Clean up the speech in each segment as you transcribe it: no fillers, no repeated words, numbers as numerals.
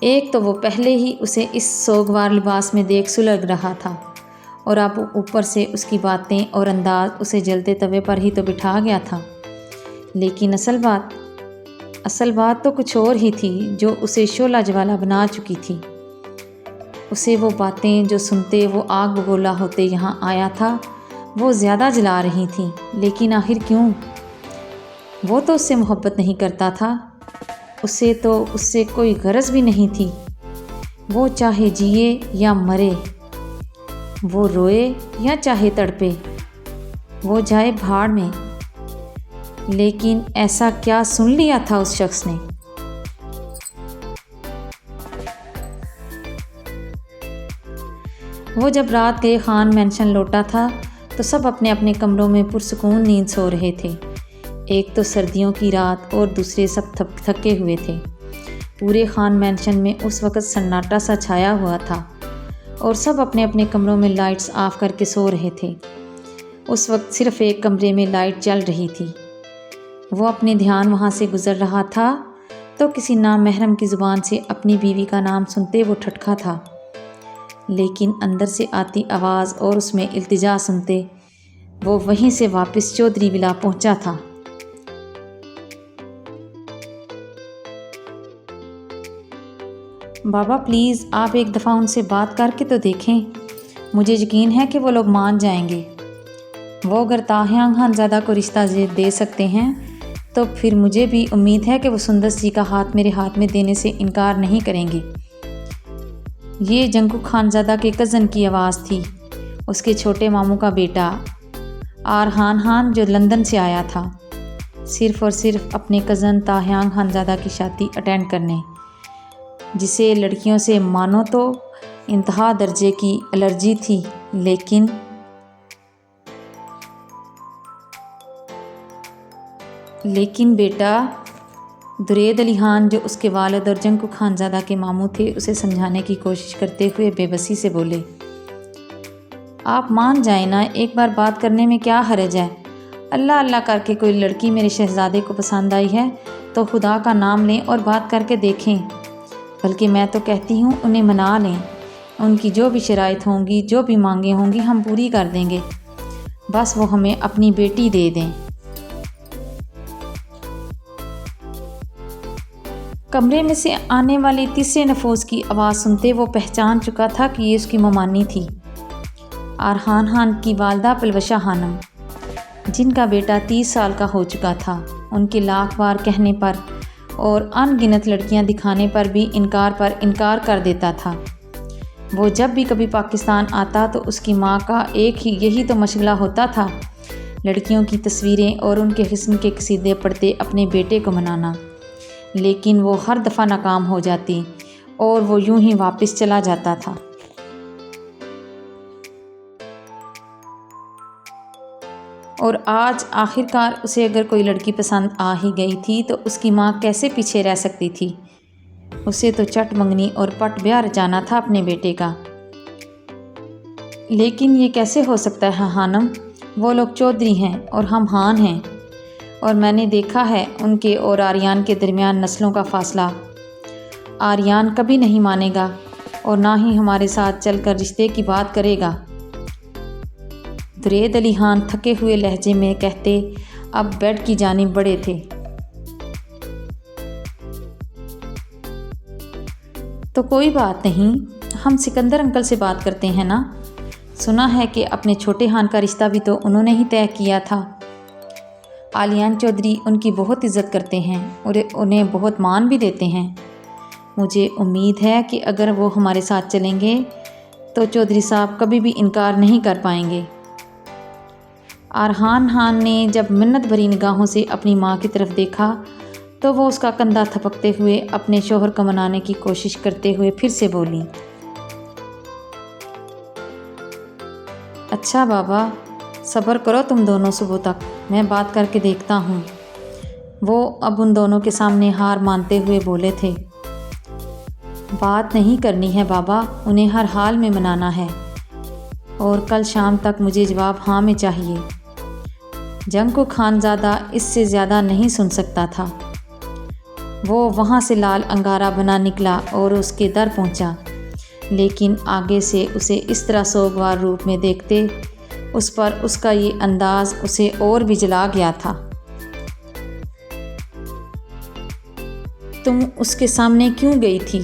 ایک تو وہ پہلے ہی اسے اس سوگوار لباس میں دیکھ سلگ رہا تھا، اور اب اوپر سے اس کی باتیں اور انداز اسے جلتے توے پر ہی تو بٹھا گیا تھا۔ لیکن اصل بات تو کچھ اور ہی تھی جو اسے شعلہ جوالا بنا چکی تھی۔ اسے وہ باتیں جو سنتے وہ آگ بگولا ہوتے یہاں آیا تھا وہ زیادہ جلا رہی تھیں، لیکن آخر کیوں؟ وہ تو اس سے محبت نہیں کرتا تھا، اسے تو اس سے کوئی غرض بھی نہیں تھی۔ وہ چاہے جیے یا مرے، وہ روئے یا چاہے تڑپے، وہ جائے بھاڑ میں۔ لیکن ایسا کیا سن لیا تھا اس شخص نے؟ وہ جب رات گئے خان مینشن لوٹا تھا تو سب اپنے اپنے کمروں میں پرسکون نیند سو رہے تھے۔ ایک تو سردیوں کی رات اور دوسرے سب تھکے ہوئے تھے۔ پورے خان مینشن میں اس وقت سناٹا سا چھایا ہوا تھا اور سب اپنے اپنے کمروں میں لائٹس آف کر کے سو رہے تھے۔ اس وقت صرف ایک کمرے میں لائٹ جل رہی تھی۔ وہ اپنے دھیان وہاں سے گزر رہا تھا تو کسی نامحرم کی زبان سے اپنی بیوی کا نام سنتے وہ ٹھٹکا تھا، لیکن اندر سے آتی آواز اور اس میں التجا سنتے وہ وہیں سے واپس چودھری ولا پہنچا تھا۔ بابا پلیز آپ ایک دفعہ ان سے بات کر کے تو دیکھیں، مجھے یقین ہے کہ وہ لوگ مان جائیں گے۔ وہ اگر تاہیانگ خانزادہ کو رشتہ دے سکتے ہیں تو پھر مجھے بھی امید ہے کہ وہ سندس جی کا ہاتھ میرے ہاتھ میں دینے سے انکار نہیں کریں گے۔ یہ جنکو خانزادہ کے کزن کی آواز تھی، اس کے چھوٹے ماموں کا بیٹا آرحان خان جو لندن سے آیا تھا، صرف اور صرف اپنے کزن تاہیانگ خانزادہ کی شادی اٹینڈ کرنے، جسے لڑکیوں سے مانو تو انتہا درجے کی الرجی تھی۔ لیکن بیٹا، درید علی خان جو اس کے والد اور جنکو خانزادہ کے ماموں تھے اسے سمجھانے کی کوشش کرتے ہوئے بے بسی سے بولے، آپ مان جائیں نا، ایک بار بات کرنے میں کیا حرج ہے؟ اللہ اللہ کر کے کوئی لڑکی میرے شہزادے کو پسند آئی ہے تو خدا کا نام لیں اور بات کر کے دیکھیں، بلکہ میں تو کہتی ہوں انہیں منا لیں، ان کی جو بھی شرائط ہوں گی، جو بھی مانگیں ہوں گی ہم پوری کر دیں گے، بس وہ ہمیں اپنی بیٹی دے دیں۔ کمرے میں سے آنے والی تیسرے نفوذ کی آواز سنتے وہ پہچان چکا تھا کہ یہ اس کی ممانی تھی، آرحان خان کی والدہ پلوشہ خانم، جن کا بیٹا 30 سال کا ہو چکا تھا۔ ان کے لاکھ بار کہنے پر اور ان گنت لڑکیاں دکھانے پر بھی انکار کر دیتا تھا۔ وہ جب بھی کبھی پاکستان آتا تو اس کی ماں کا یہی تو مشغلہ ہوتا تھا، لڑکیوں کی تصویریں اور ان کے حسن کے قصیدے پڑھتے اپنے بیٹے کو منانا، لیکن وہ ہر دفعہ ناکام ہو جاتی اور وہ یوں ہی واپس چلا جاتا تھا۔ اور آج آخرکار اسے اگر کوئی لڑکی پسند آ ہی گئی تھی تو اس کی ماں کیسے پیچھے رہ سکتی تھی؟ اسے تو چٹ منگنی اور پٹ بیاہ رچانا تھا اپنے بیٹے کا۔ لیکن یہ کیسے ہو سکتا ہے خانم؟ وہ لوگ چودھری ہیں اور ہم خان ہیں، اور میں نے دیکھا ہے ان کے اور آریان کے درمیان نسلوں کا فاصلہ۔ آریان کبھی نہیں مانے گا اور نہ ہی ہمارے ساتھ چل کر رشتے کی بات کرے گا۔ درید علی خان تھکے ہوئے لہجے میں کہتے اب بیڈ کی جانب بڑھے تھے۔ تو کوئی بات نہیں، ہم سکندر انکل سے بات کرتے ہیں نا، سنا ہے کہ اپنے چھوٹے خان کا رشتہ بھی تو انہوں نے ہی طے کیا تھا۔ آلیان چودھری ان کی بہت عزت کرتے ہیں اور انہیں بہت مان بھی دیتے ہیں۔ مجھے امید ہے کہ اگر وہ ہمارے ساتھ چلیں گے تو چودھری صاحب کبھی بھی انکار نہیں کر پائیں گے۔ آرحان خان نے جب منت بھری نگاہوں سے اپنی ماں کی طرف دیکھا تو وہ اس کا کندھا تھپکتے ہوئے اپنے شوہر کو منانے کی کوشش کرتے ہوئے پھر سے بولی، اچھا بابا، صبر کرو تم دونوں صبح تک، میں بات کر کے دیکھتا ہوں۔ وہ اب ان دونوں کے سامنے ہار مانتے ہوئے بولے تھے، بات نہیں کرنی ہے بابا، انہیں ہر حال میں منانا ہے، اور کل شام تک مجھے جواب ہاں میں چاہیے۔ جنکو خانزادہ اس سے زیادہ نہیں سن سکتا تھا۔ وہ وہاں سے لال انگارہ بنا نکلا اور اس کے در پہنچا، لیکن آگے سے اسے اس طرح سوگوار روپ میں دیکھتے اس پر اس کا یہ انداز اسے اور بھی جلا گیا تھا۔ تم اس کے سامنے کیوں گئی تھی؟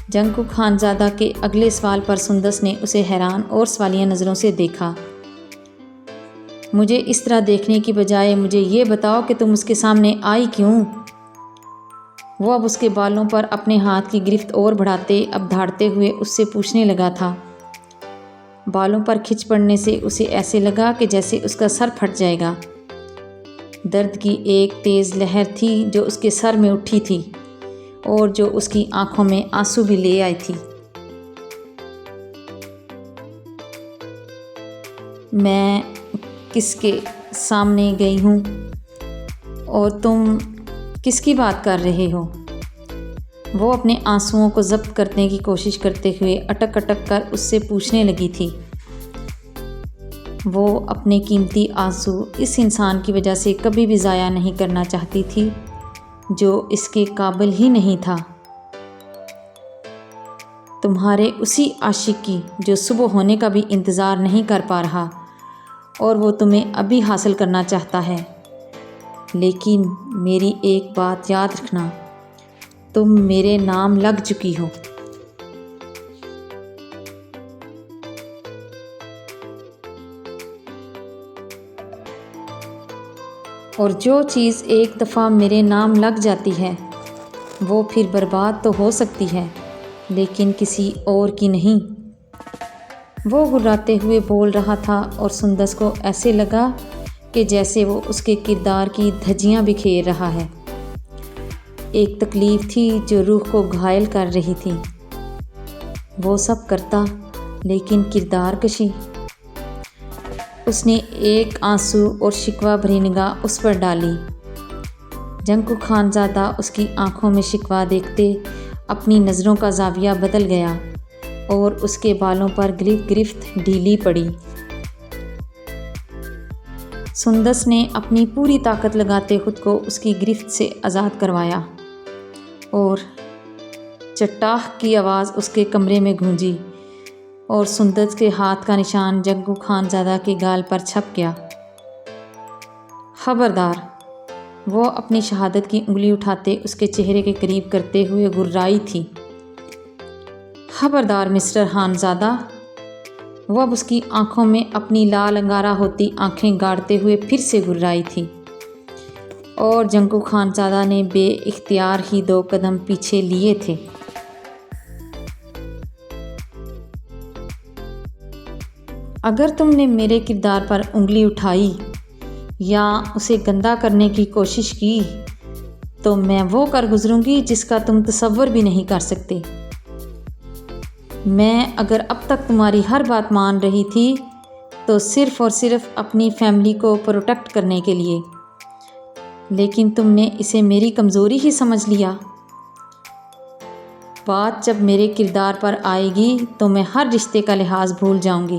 جنکو خانزادہ کے اگلے سوال پر سندس نے اسے حیران اور سوالیہ نظروں سے دیکھا۔ مجھے اس طرح دیکھنے کی بجائے مجھے یہ بتاؤ کہ تم اس کے سامنے آئی کیوں؟ وہ اب اس کے بالوں پر اپنے ہاتھ کی گرفت اور بڑھاتے اب دھاڑتے ہوئے اس سے پوچھنے لگا تھا۔ بالوں پر کھچ پڑنے سے اسے ایسے لگا کہ جیسے اس کا سر پھٹ جائے گا۔ درد کی ایک تیز لہر تھی جو اس کے سر میں اٹھی تھی اور جو اس کی آنکھوں میں آنسو بھی لے آئی تھی۔ میں کس کے سامنے گئی ہوں اور تم کس کی بات کر رہے ہو؟ وہ اپنے آنسوؤں کو ضبط کرنے کی کوشش کرتے ہوئے اٹک اٹک کر اس سے پوچھنے لگی تھی۔ وہ اپنے قیمتی آنسو اس انسان کی وجہ سے کبھی بھی ضائع نہیں کرنا چاہتی تھی جو اس کے قابل ہی نہیں تھا۔ تمہارے اسی عاشق کی جو صبح ہونے کا بھی انتظار نہیں کر پا رہا اور وہ تمہیں ابھی حاصل کرنا چاہتا ہے، لیکن میری ایک بات یاد رکھنا، تم میرے نام لگ چکی ہو۔ اور جو چیز ایک دفعہ میرے نام لگ جاتی ہے وہ پھر برباد تو ہو سکتی ہے لیکن کسی اور کی نہیں۔ وہ گھراتے ہوئے بول رہا تھا اور سندس کو ایسے لگا کہ جیسے وہ اس کے کردار کی دھجیاں بکھیر رہا ہے۔ ایک تکلیف تھی جو روح کو گھائل کر رہی تھی۔ وہ سب کرتا لیکن کردار کشی۔ اس نے ایک آنسو اور شکوہ بھری نگاہ اس پر ڈالی۔ جنکو خانزادہ اس کی آنکھوں میں شکوہ دیکھتے اپنی نظروں کا زاویہ بدل گیا اور اس کے بالوں پر گرفت ڈھیلی پڑی۔ سندس نے اپنی پوری طاقت لگاتے خود کو اس کی گرفت سے آزاد کروایا اور چٹاخ کی آواز اس کے کمرے میں گونجی اور سندس کے ہاتھ کا نشان جنکو خانزادہ کے گال پر چھپ گیا۔ خبردار! وہ اپنی شہادت کی انگلی اٹھاتے اس کے چہرے کے قریب کرتے ہوئے گررائی تھی۔ خبردار مسٹر خانزادہ! وہ اب اس کی آنکھوں میں اپنی لال انگارہ ہوتی آنکھیں گاڑتے ہوئے پھر سے گررائی تھی اور جنکو خانزادہ نے بے اختیار ہی 2 قدم پیچھے لیے تھے۔ اگر تم نے میرے کردار پر انگلی اٹھائی یا اسے گندا کرنے کی کوشش کی تو میں وہ کر گزروں گی جس کا تم تصور بھی نہیں کر سکتے۔ میں اگر اب تک تمہاری ہر بات مان رہی تھی تو صرف اور صرف اپنی فیملی کو پروٹیکٹ کرنے کے لیے، لیکن تم نے اسے میری کمزوری ہی سمجھ لیا۔ بات جب میرے کردار پر آئے گی تو میں ہر رشتے کا لحاظ بھول جاؤں گی۔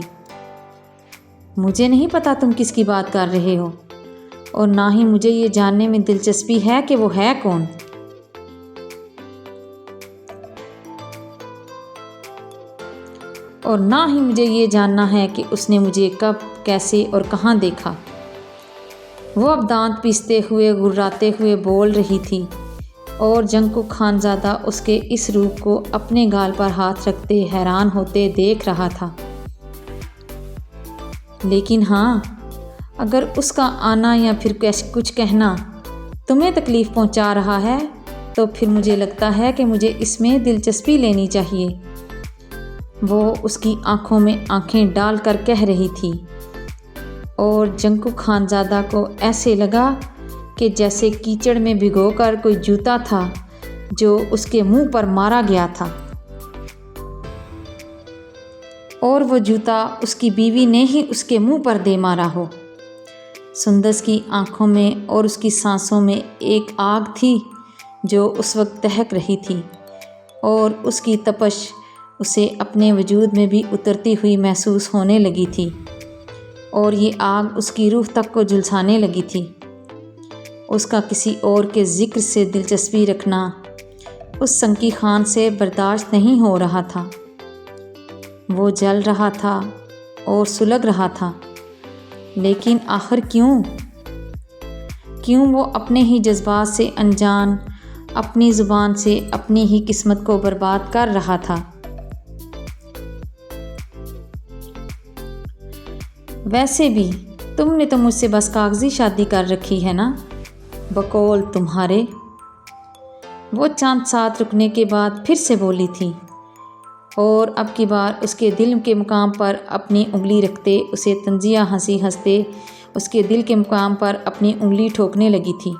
مجھے نہیں پتا تم کس کی بات کر رہے ہو اور نہ ہی مجھے یہ جاننے میں دلچسپی ہے کہ وہ ہے کون۔ اور نہ ہی مجھے یہ جاننا ہے کہ اس نے مجھے کب، کیسے اور کہاں دیکھا۔ وہ اب دانت پیستے ہوئے گرراتے ہوئے بول رہی تھی اور جنکو خانزادہ اس کے اس روپ کو اپنے گال پر ہاتھ رکھتے حیران ہوتے دیکھ رہا تھا۔ لیکن ہاں، اگر اس کا آنا یا پھر کچھ کہنا تمہیں تکلیف پہنچا رہا ہے تو پھر مجھے لگتا ہے کہ مجھے اس میں دلچسپی لینی چاہیے۔ وہ اس کی آنکھوں میں آنکھیں ڈال کر کہہ رہی تھی اور جنکو خانزادہ کو ایسے لگا کہ جیسے کیچڑ میں بھگو کر کوئی جوتا تھا جو اس کے منہ پر مارا گیا تھا، اور وہ جوتا اس کی بیوی نے ہی اس کے منہ پر دے مارا ہو۔ سندس کی آنکھوں میں اور اس کی سانسوں میں ایک آگ تھی جو اس وقت دہک رہی تھی اور اس کی تپش اسے اپنے وجود میں بھی اترتی ہوئی محسوس ہونے لگی تھی اور یہ آگ اس کی روح تک کو جھلسانے لگی تھی اس کا کسی اور کے ذکر سے دلچسپی رکھنا اس سنکی خان سے برداشت نہیں ہو رہا تھا۔ وہ جل رہا تھا اور سلگ رہا تھا، لیکن آخر کیوں وہ اپنے ہی جذبات سے انجان، اپنی زبان سے اپنی ہی قسمت کو برباد کر رہا تھا۔ ویسے بھی تم نے تو مجھ سے بس کاغذی شادی کر رکھی ہے نا، بقول تمہارے۔ وہ چند ساتھ رکنے کے بعد پھر سے بولی تھی، اور اب کی بار اس کے دل کے مقام پر اپنی انگلی رکھتے اسے طنزیہ ہنسی ہنستے اس کے دل کے مقام پر اپنی انگلی ٹھوکنے لگی تھی۔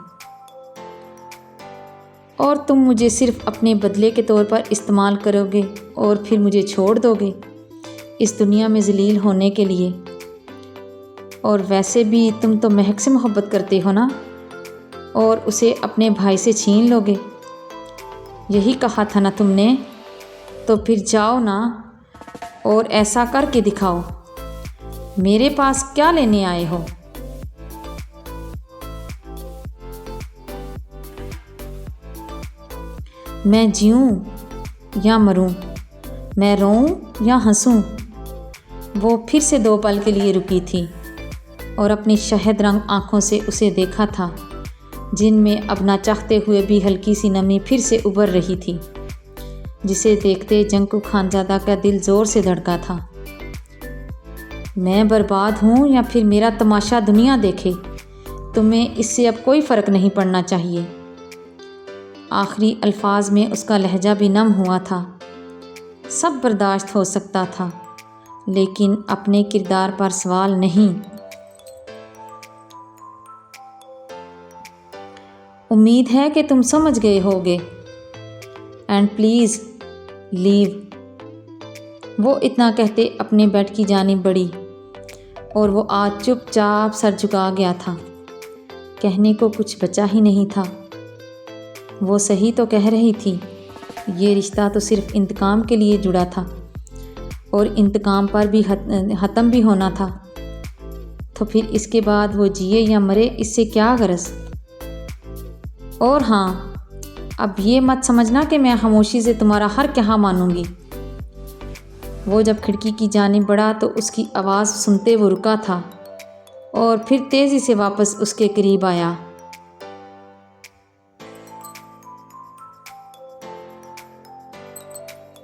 اور تم مجھے صرف اپنے بدلے کے طور پر استعمال کرو گے اور پھر مجھے چھوڑ دو گے اس دنیا میں ذلیل ہونے کے لیے۔ اور ویسے بھی تم تو مہک سے محبت کرتے ہو نا، اور اسے اپنے بھائی سے چھین لو گے، یہی کہا تھا نا تم نے؟ تو پھر جاؤ نا اور ایسا کر کے دکھاؤ۔ میرے پاس کیا لینے آئے ہو؟ میں جیوں یا مروں، میں روؤں یا ہنسوں؟ وہ پھر سے 2 پل کے لیے رکی تھی اور اپنی شہد رنگ آنکھوں سے اسے دیکھا تھا، جن میں اب نہ چاہتے ہوئے بھی ہلکی سی نمی پھر سے ابھر رہی تھی، جسے دیکھتے جنکو خانزادہ کا دل زور سے دھڑکا تھا۔ میں برباد ہوں یا پھر میرا تماشا دنیا دیکھے، تمہیں اس سے اب کوئی فرق نہیں پڑنا چاہیے۔ آخری الفاظ میں اس کا لہجہ بھی نم ہوا تھا۔ سب برداشت ہو سکتا تھا، لیکن اپنے کردار پر سوال نہیں۔ امید ہے کہ تم سمجھ گئے ہوگے، اینڈ پلیز لیو۔ وہ اتنا کہتے اپنے بیڈ کی جانب بڑھی، اور وہ آج چپ چاپ سر جھکا گیا تھا۔ کہنے کو کچھ بچا ہی نہیں تھا۔ وہ صحیح تو کہہ رہی تھی، یہ رشتہ تو صرف انتقام کے لیے جڑا تھا، اور انتقام پر بھی ختم بھی ہونا تھا، تو پھر اس کے بعد وہ جیے یا مرے اس سے کیا غرض؟ اور ہاں، اب یہ مت سمجھنا کہ میں خاموشی سے تمہارا ہر کہا مانوں گی۔ وہ جب کھڑکی کی جانب بڑھا تو اس کی آواز سنتے وہ رکا تھا، اور پھر تیزی سے واپس اس کے قریب آیا۔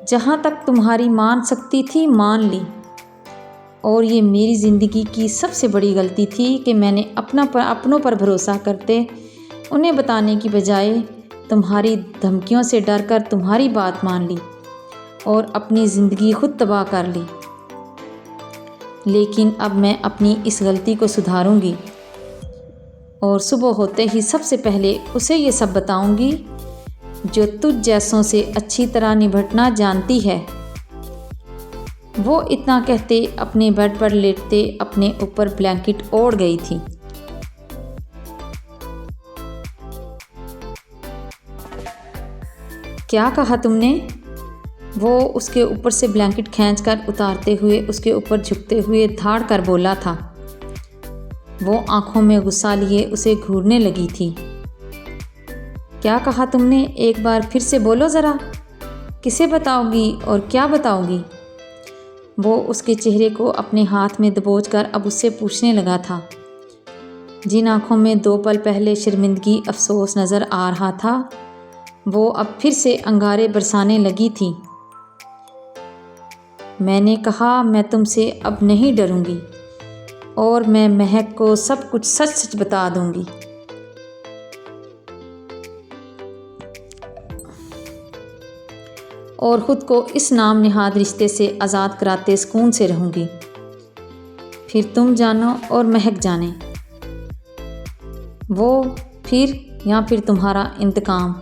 جہاں تک تمہاری مان سکتی تھی مان لی، اور یہ میری زندگی کی سب سے بڑی غلطی تھی کہ میں نے اپنوں پر بھروسہ کرتے انہیں بتانے کی بجائے تمہاری دھمکیوں سے ڈر کر تمہاری بات مان لی اور اپنی زندگی خود تباہ کر لی۔ لیکن اب میں اپنی اس غلطی کو سدھاروں گی، اور صبح ہوتے ہی سب سے پہلے اسے یہ سب بتاؤں گی جو تجھ جیسوں سے اچھی طرح نبھٹنا جانتی ہے۔ وہ اتنا کہتے اپنے بیڈ پر لیٹتے اپنے اوپر بلینکٹ اوڑھ گئی تھی۔ کیا کہا تم نے؟ وہ اس کے اوپر سے بلینکٹ کھینچ کر اتارتے ہوئے اس کے اوپر جھکتے ہوئے دھاڑ کر بولا تھا۔ وہ آنکھوں میں غصہ لیے اسے گھورنے لگی تھی۔ کیا کہا تم نے؟ ایک بار پھر سے بولو ذرا، کسے بتاؤ گی اور کیا بتاؤ گی؟ وہ اس کے چہرے کو اپنے ہاتھ میں دبوچ کر اب اس سے پوچھنے لگا تھا، جن آنکھوں میں 2 پل پہلے شرمندگی افسوس نظر آ رہا تھا، وہ اب پھر سے انگارے برسانے لگی تھی۔ میں نے کہا میں تم سے اب نہیں ڈروں گی، اور میں مہک کو سب کچھ سچ سچ بتا دوں گی۔ اور خود کو اس نام نہاد رشتے سے آزاد کراتے سکون سے رہوں گی۔ پھر تم جانو اور مہک جانے، وہ پھر یا پھر تمہارا انتقام۔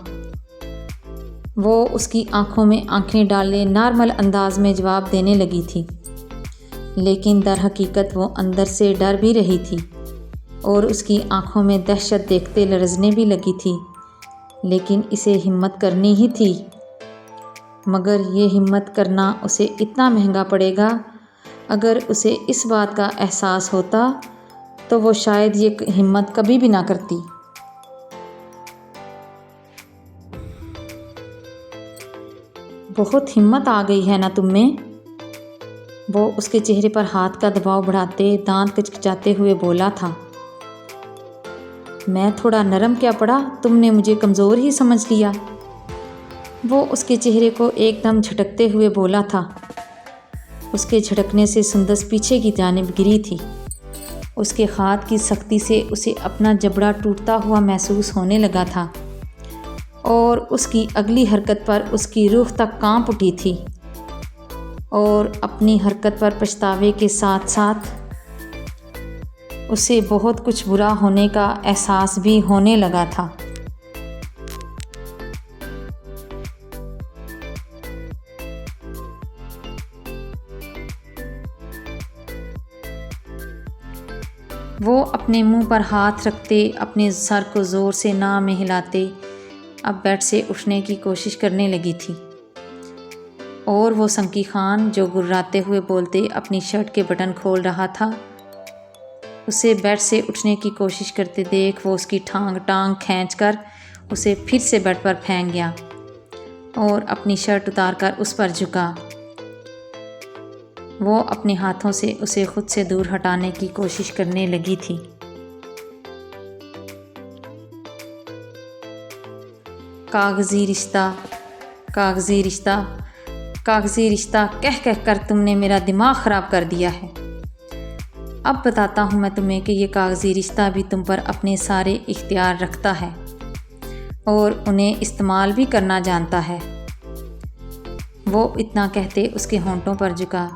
وہ اس کی آنکھوں میں آنکھیں ڈالے نارمل انداز میں جواب دینے لگی تھی، لیکن در حقیقت وہ اندر سے ڈر بھی رہی تھی، اور اس کی آنکھوں میں دہشت دیکھتے لرزنے بھی لگی تھی، لیکن اسے ہمت کرنی ہی تھی۔ مگر یہ ہمت کرنا اسے اتنا مہنگا پڑے گا۔ اگر اسے اس بات کا احساس ہوتا تو وہ شاید یہ ہمت کبھی بھی نہ کرتی۔ بہت ہمت آ گئی ہے نا تم میں؟ وہ اس کے چہرے پر ہاتھ کا دباؤ بڑھاتے دانت کچکچاتے ہوئے بولا تھا۔ میں تھوڑا نرم کیا پڑا، تم نے مجھے کمزور ہی سمجھ لیا۔ وہ اس کے چہرے کو ایک دم جھٹکتے ہوئے بولا تھا۔ اس کے جھٹکنے سے سندس پیچھے کی جانب گری تھی۔ اس کے ہاتھ کی سختی سے اسے اپنا جبڑا ٹوٹتا ہوا محسوس ہونے لگا تھا اور اس کی اگلی حرکت پر اس کی روح تک کانپ اٹھی تھی اور اپنی حرکت پر پچھتاوے کے ساتھ ساتھ اسے بہت کچھ برا ہونے کا احساس بھی ہونے لگا تھا۔ وہ اپنے منہ پر ہاتھ رکھتے اپنے سر کو زور سے نہ میں ہلاتے اب بیڈ سے اٹھنے کی کوشش کرنے لگی تھی اور وہ سنکی خان جو گرراتے ہوئے بولتے اپنی شرٹ کے بٹن کھول رہا تھا، اسے بیڈ سے اٹھنے کی کوشش کرتے دیکھ وہ اس کی ٹانگ کھینچ کر اسے پھر سے بیڈ پر پھینک گیا اور اپنی شرٹ اتار کر اس پر جھکا۔ وہ اپنے ہاتھوں سے اسے خود سے دور ہٹانے کی کوشش کرنے لگی تھی۔ کاغذی رشتہ، کاغذی رشتہ، کاغذی رشتہ کہہ کہہ کر تم نے میرا دماغ خراب کر دیا ہے۔ اب بتاتا ہوں میں تمہیں کہ یہ کاغذی رشتہ بھی تم پر اپنے سارے اختیار رکھتا ہے اور انہیں استعمال بھی کرنا جانتا ہے۔ وہ اتنا کہتے اس کے ہونٹوں پر جھکا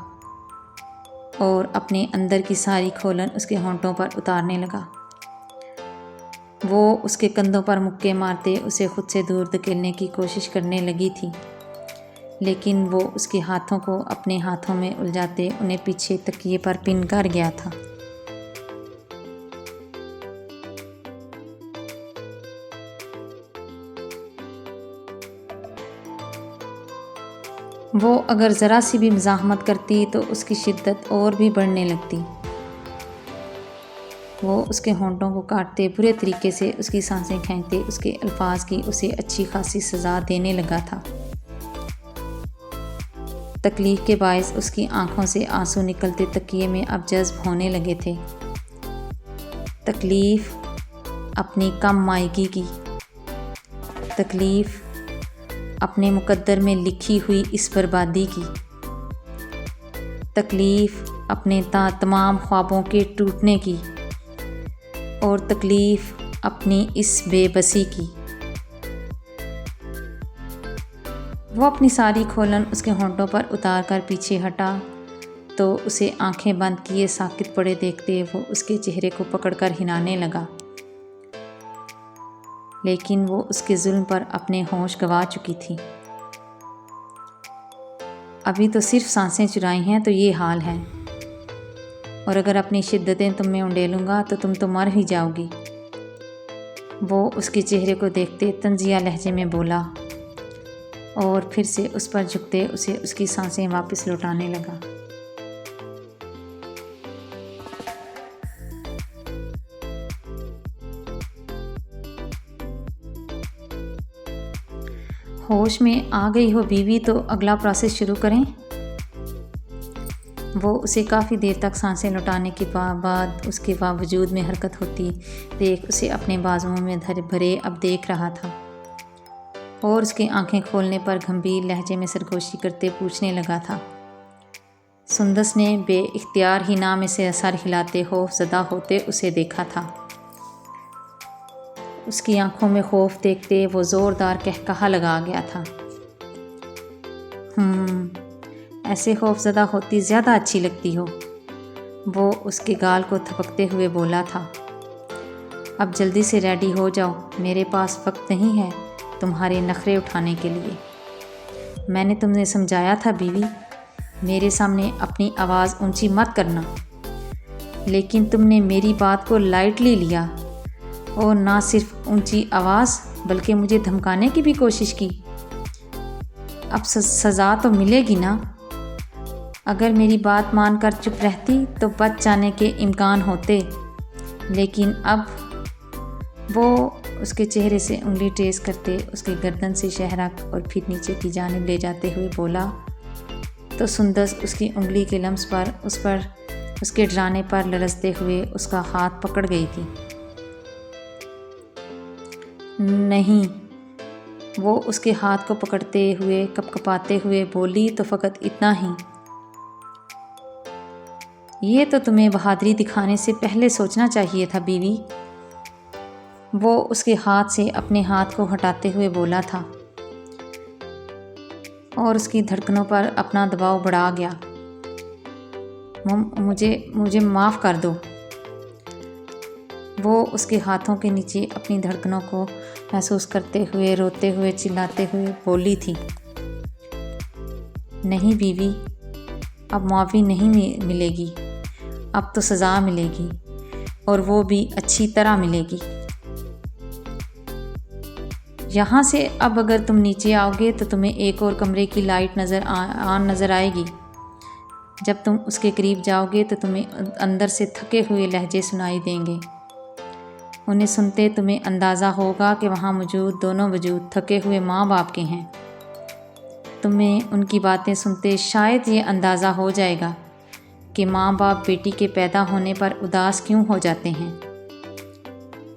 اور اپنے اندر کی ساری کھولن اس کے ہونٹوں پر اتارنے لگا۔ وہ اس کے کندھوں پر مکے مارتے اسے خود سے دور دھکیلنے کی کوشش کرنے لگی تھی، لیکن وہ اس کے ہاتھوں کو اپنے ہاتھوں میں الجھاتے انہیں پیچھے تکیے پر پن کر گیا تھا۔ وہ اگر ذرا سی بھی مزاحمت کرتی تو اس کی شدت اور بھی بڑھنے لگتی۔ وہ اس کے ہونٹوں کو کاٹتے برے طریقے سے اس کی سانسیں کھینچتے اس کے الفاظ کی اسے اچھی خاصی سزا دینے لگا تھا۔ تکلیف کے باعث اس کی آنکھوں سے آنسو نکلتے تکیے میں اب جذب ہونے لگے تھے۔ تکلیف اپنی کم مائگی کی، تکلیف اپنے مقدر میں لکھی ہوئی اس بربادی کی، تکلیف اپنے تمام خوابوں کے ٹوٹنے کی، اور تکلیف اپنی اس بے بسی کی۔ وہ اپنی ساری کھولن اس کے ہونٹوں پر اتار کر پیچھے ہٹا تو اسے آنکھیں بند کیے ساکت پڑے دیکھتے وہ اس کے چہرے کو پکڑ کر ہلانے لگا، لیکن وہ اس کے ظلم پر اپنے ہوش گنوا چکی تھی۔ ابھی تو صرف سانسیں چرائی ہیں تو یہ حال ہے، اور اگر اپنی شدتیں تم میں انڈیلوں گا تو تم تو مر ہی جاؤ گی۔ وہ اس کے چہرے کو دیکھتے طنزیہ لہجے میں بولا اور پھر سے اس پر جھکتے اسے اس کی سانسیں واپس لوٹانے لگا۔ ہوش میں آ گئی ہو بیوی تو اگلا پروسیس شروع کریں۔ وہ اسے کافی دیر تک سانسیں لوٹانے کے بعد اس کے وجود میں حرکت ہوتی دیکھ اسے اپنے بازوؤں میں بھرے اب دیکھ رہا تھا اور اس کی آنکھیں کھولنے پر گھمبیر لہجے میں سرگوشی کرتے پوچھنے لگا تھا۔ سندس نے بے اختیار ہی نام سے سر ہلاتے خوف زدہ ہوتے اسے دیکھا تھا۔ اس کی آنکھوں میں خوف دیکھتے وہ زوردار قہقہا لگا گیا تھا۔ ایسے خوف زدہ ہوتی زیادہ اچھی لگتی ہو، وہ اس کے گال کو تھپکتے ہوئے بولا تھا۔ اب جلدی سے ریڈی ہو جاؤ، میرے پاس وقت نہیں ہے تمہارے نخرے اٹھانے کے لیے۔ میں نے تمہیں سمجھایا تھا بیوی، میرے سامنے اپنی آواز اونچی مت کرنا، لیکن تم نے میری بات کو لائٹلی لیا اور نہ صرف اونچی آواز بلکہ مجھے دھمکانے کی بھی کوشش کی۔ اب سزا تو ملے گی نا۔ اگر میری بات مان کر چپ رہتی تو بچ جانے کے امکان ہوتے، لیکن اب وہ اس کے چہرے سے انگلی ٹیز کرتے اس کے گردن سے شہرک اور پھر نیچے کی جانب لے جاتے ہوئے بولا تو سندس اس کی انگلی کے لمس پر اس کے ڈرانے پر لرزتے ہوئے اس کا ہاتھ پکڑ گئی تھی۔ نہیں، وہ اس کے ہاتھ کو پکڑتے ہوئے کپکپاتے ہوئے بولی، تو فقط اتنا ہی۔ یہ تو تمہیں بہادری دکھانے سے پہلے سوچنا چاہیے تھا بیوی، وہ اس کے ہاتھ سے اپنے ہاتھ کو ہٹاتے ہوئے بولا تھا اور اس کی دھڑکنوں پر اپنا دباؤ بڑھا گیا۔ مجھے معاف کر دو، وہ اس کے ہاتھوں کے نیچے اپنی دھڑکنوں کو محسوس کرتے ہوئے روتے ہوئے چلاتے ہوئے بولی تھی۔ نہیں بیوی، اب معافی نہیں ملے گی، اب تو سزا ملے گی، اور وہ بھی اچھی طرح ملے گی۔ یہاں سے اب اگر تم نیچے آؤ گے تو تمہیں ایک اور کمرے کی لائٹ نظر آئے گی۔ جب تم اس کے قریب جاؤ گے تو تمہیں اندر سے تھکے ہوئے لہجے سنائی دیں گے۔ انہیں سنتے تمہیں اندازہ ہوگا کہ وہاں موجود دونوں وجود تھکے ہوئے ماں باپ کے ہیں۔ تمہیں ان کی باتیں سنتے شاید یہ اندازہ ہو جائے گا کہ ماں باپ بیٹی کے پیدا ہونے پر اداس کیوں ہو جاتے ہیں۔